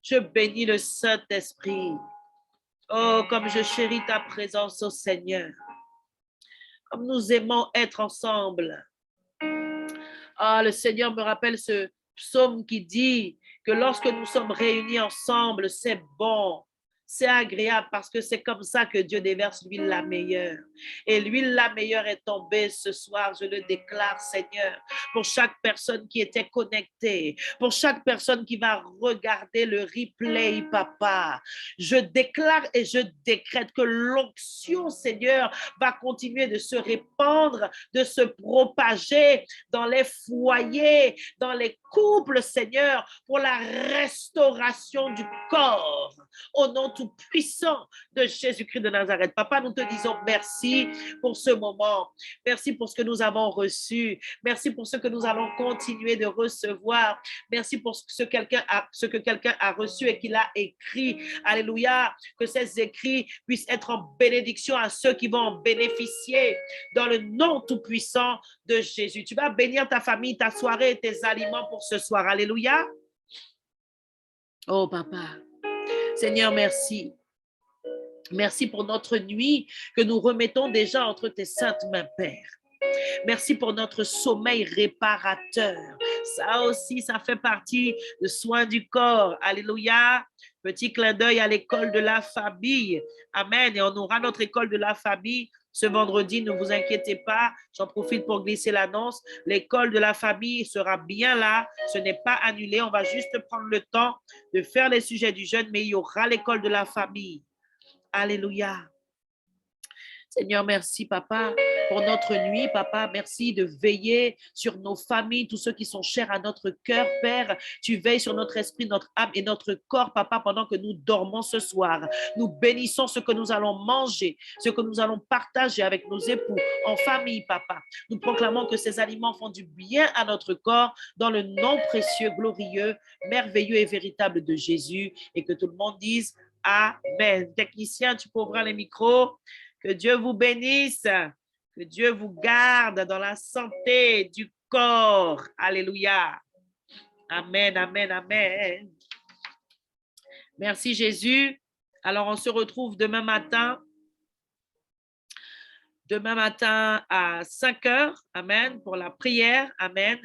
Je bénis le Saint-Esprit. Oh, comme je chéris ta présence, oh Seigneur. Comme nous aimons être ensemble. Ah, le Seigneur me rappelle ce psaume qui dit que lorsque nous sommes réunis ensemble, c'est bon, c'est agréable parce que c'est comme ça que Dieu déverse l'huile la meilleure. Et l'huile la meilleure est tombée ce soir, je le déclare, Seigneur, pour chaque personne qui était connectée, pour chaque personne qui va regarder le replay, Papa. Je déclare et je décrète que l'onction, Seigneur, va continuer de se répandre, de se propager dans les foyers, dans les couples, Seigneur, pour la restauration du corps. Au nom tout-puissant de Jésus-Christ de Nazareth. Papa, nous te disons merci pour ce moment. Merci pour ce que nous avons reçu. Merci pour ce que nous allons continuer de recevoir. Merci pour ce que quelqu'un a reçu et qu'il a écrit. Alléluia. Que ces écrits puissent être en bénédiction à ceux qui vont en bénéficier dans le nom tout-puissant de Jésus. Tu vas bénir ta famille, ta soirée et tes aliments pour ce soir. Alléluia. Oh, Papa. Seigneur, merci. Merci pour notre nuit que nous remettons déjà entre tes saintes mains, Père. Merci pour notre sommeil réparateur. Ça aussi, ça fait partie du soin du corps. Alléluia. Petit clin d'œil à l'école de la famille. Amen. Et on aura notre école de la famille ce vendredi. Ne vous inquiétez pas. J'en profite pour glisser l'annonce. L'école de la famille sera bien là. Ce n'est pas annulé. On va juste prendre le temps de faire les sujets du jeûne, mais il y aura l'école de la famille. Alléluia. Seigneur, merci, Papa, pour notre nuit. Papa, merci de veiller sur nos familles, tous ceux qui sont chers à notre cœur, Père. Tu veilles sur notre esprit, notre âme et notre corps, Papa, pendant que nous dormons ce soir. Nous bénissons ce que nous allons manger, ce que nous allons partager avec nos époux, en famille, Papa. Nous proclamons que ces aliments font du bien à notre corps dans le nom précieux, glorieux, merveilleux et véritable de Jésus. Et que tout le monde dise Amen. Technicien, tu peux ouvrir les micros. Que Dieu vous bénisse, que Dieu vous garde dans la santé du corps. Alléluia. Amen, amen, amen. Merci Jésus. Alors, on se retrouve demain matin à 5h. Amen, pour la prière. Amen.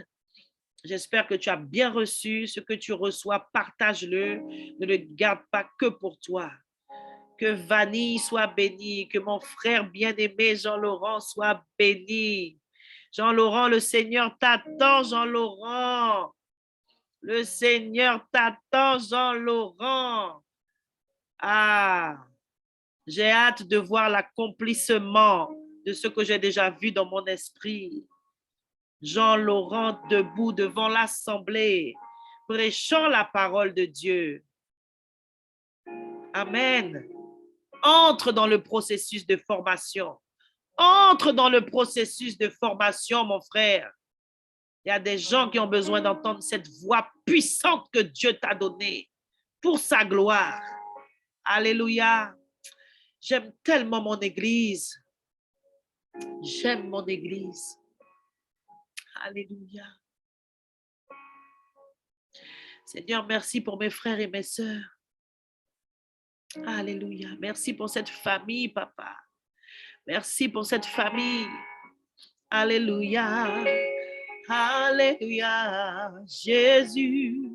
J'espère que tu as bien reçu ce que tu reçois. Partage-le. Ne le garde pas que pour toi. Que Vanille soit bénie, que mon frère bien-aimé Jean-Laurent soit béni. Jean-Laurent, le Seigneur t'attend, Jean-Laurent. Le Seigneur t'attend, Jean-Laurent. Ah, j'ai hâte de voir l'accomplissement de ce que j'ai déjà vu dans mon esprit. Jean-Laurent debout devant l'assemblée, prêchant la parole de Dieu. Amen. Entre dans le processus de formation. Entre dans le processus de formation, mon frère. Il y a des gens qui ont besoin d'entendre cette voix puissante que Dieu t'a donnée pour sa gloire. Alléluia. J'aime tellement mon église. J'aime mon église. Alléluia. Seigneur, merci pour mes frères et mes sœurs. Alléluia. Merci pour cette famille, Papa. Merci pour cette famille. Alléluia. Alléluia. Jésus,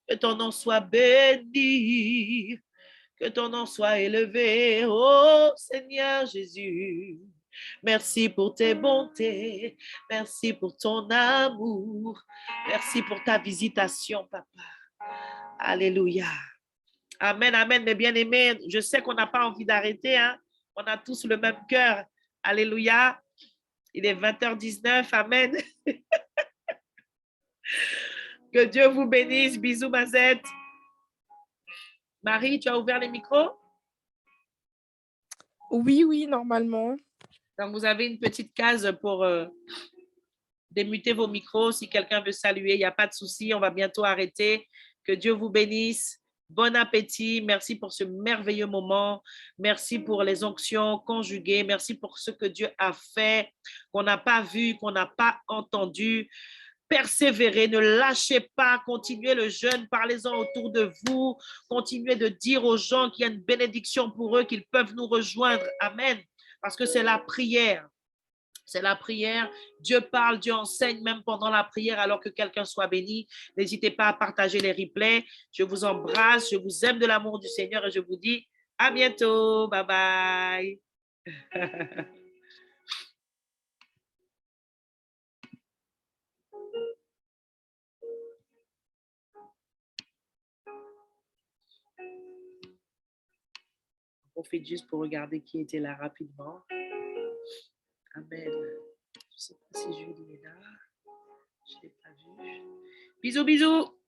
que ton nom soit béni. Que ton nom soit élevé, oh Seigneur Jésus. Merci pour tes bontés. Merci pour ton amour. Merci pour ta visitation, papa. Alléluia. Amen, amen, mes bien-aimés. Je sais qu'on n'a pas envie d'arrêter, hein. On a tous le même cœur. Alléluia. Il est 20h19. Amen. Que Dieu vous bénisse. Bisous, Mazette. Marie, tu as ouvert les micros? Oui, normalement. Donc, vous avez une petite case pour démuter vos micros. Si quelqu'un veut saluer, il n'y a pas de souci. On va bientôt arrêter. Que Dieu vous bénisse. Bon appétit. Merci pour ce merveilleux moment. Merci pour les onctions conjuguées. Merci pour ce que Dieu a fait, qu'on n'a pas vu, qu'on n'a pas entendu. Persévérez, ne lâchez pas, continuez le jeûne, parlez-en autour de vous, continuez de dire aux gens qu'il y a une bénédiction pour eux, qu'ils peuvent nous rejoindre. Amen. Parce que c'est la prière. C'est la prière. Dieu parle, Dieu enseigne même pendant la prière alors que quelqu'un soit béni. N'hésitez pas à partager les replays. Je vous embrasse, je vous aime de l'amour du Seigneur et je vous dis à bientôt. Bye bye. On profite juste pour regarder qui était là rapidement. Amen. Je ne sais pas si Julie est là. Je ne l'ai pas vue. Bisous, bisous.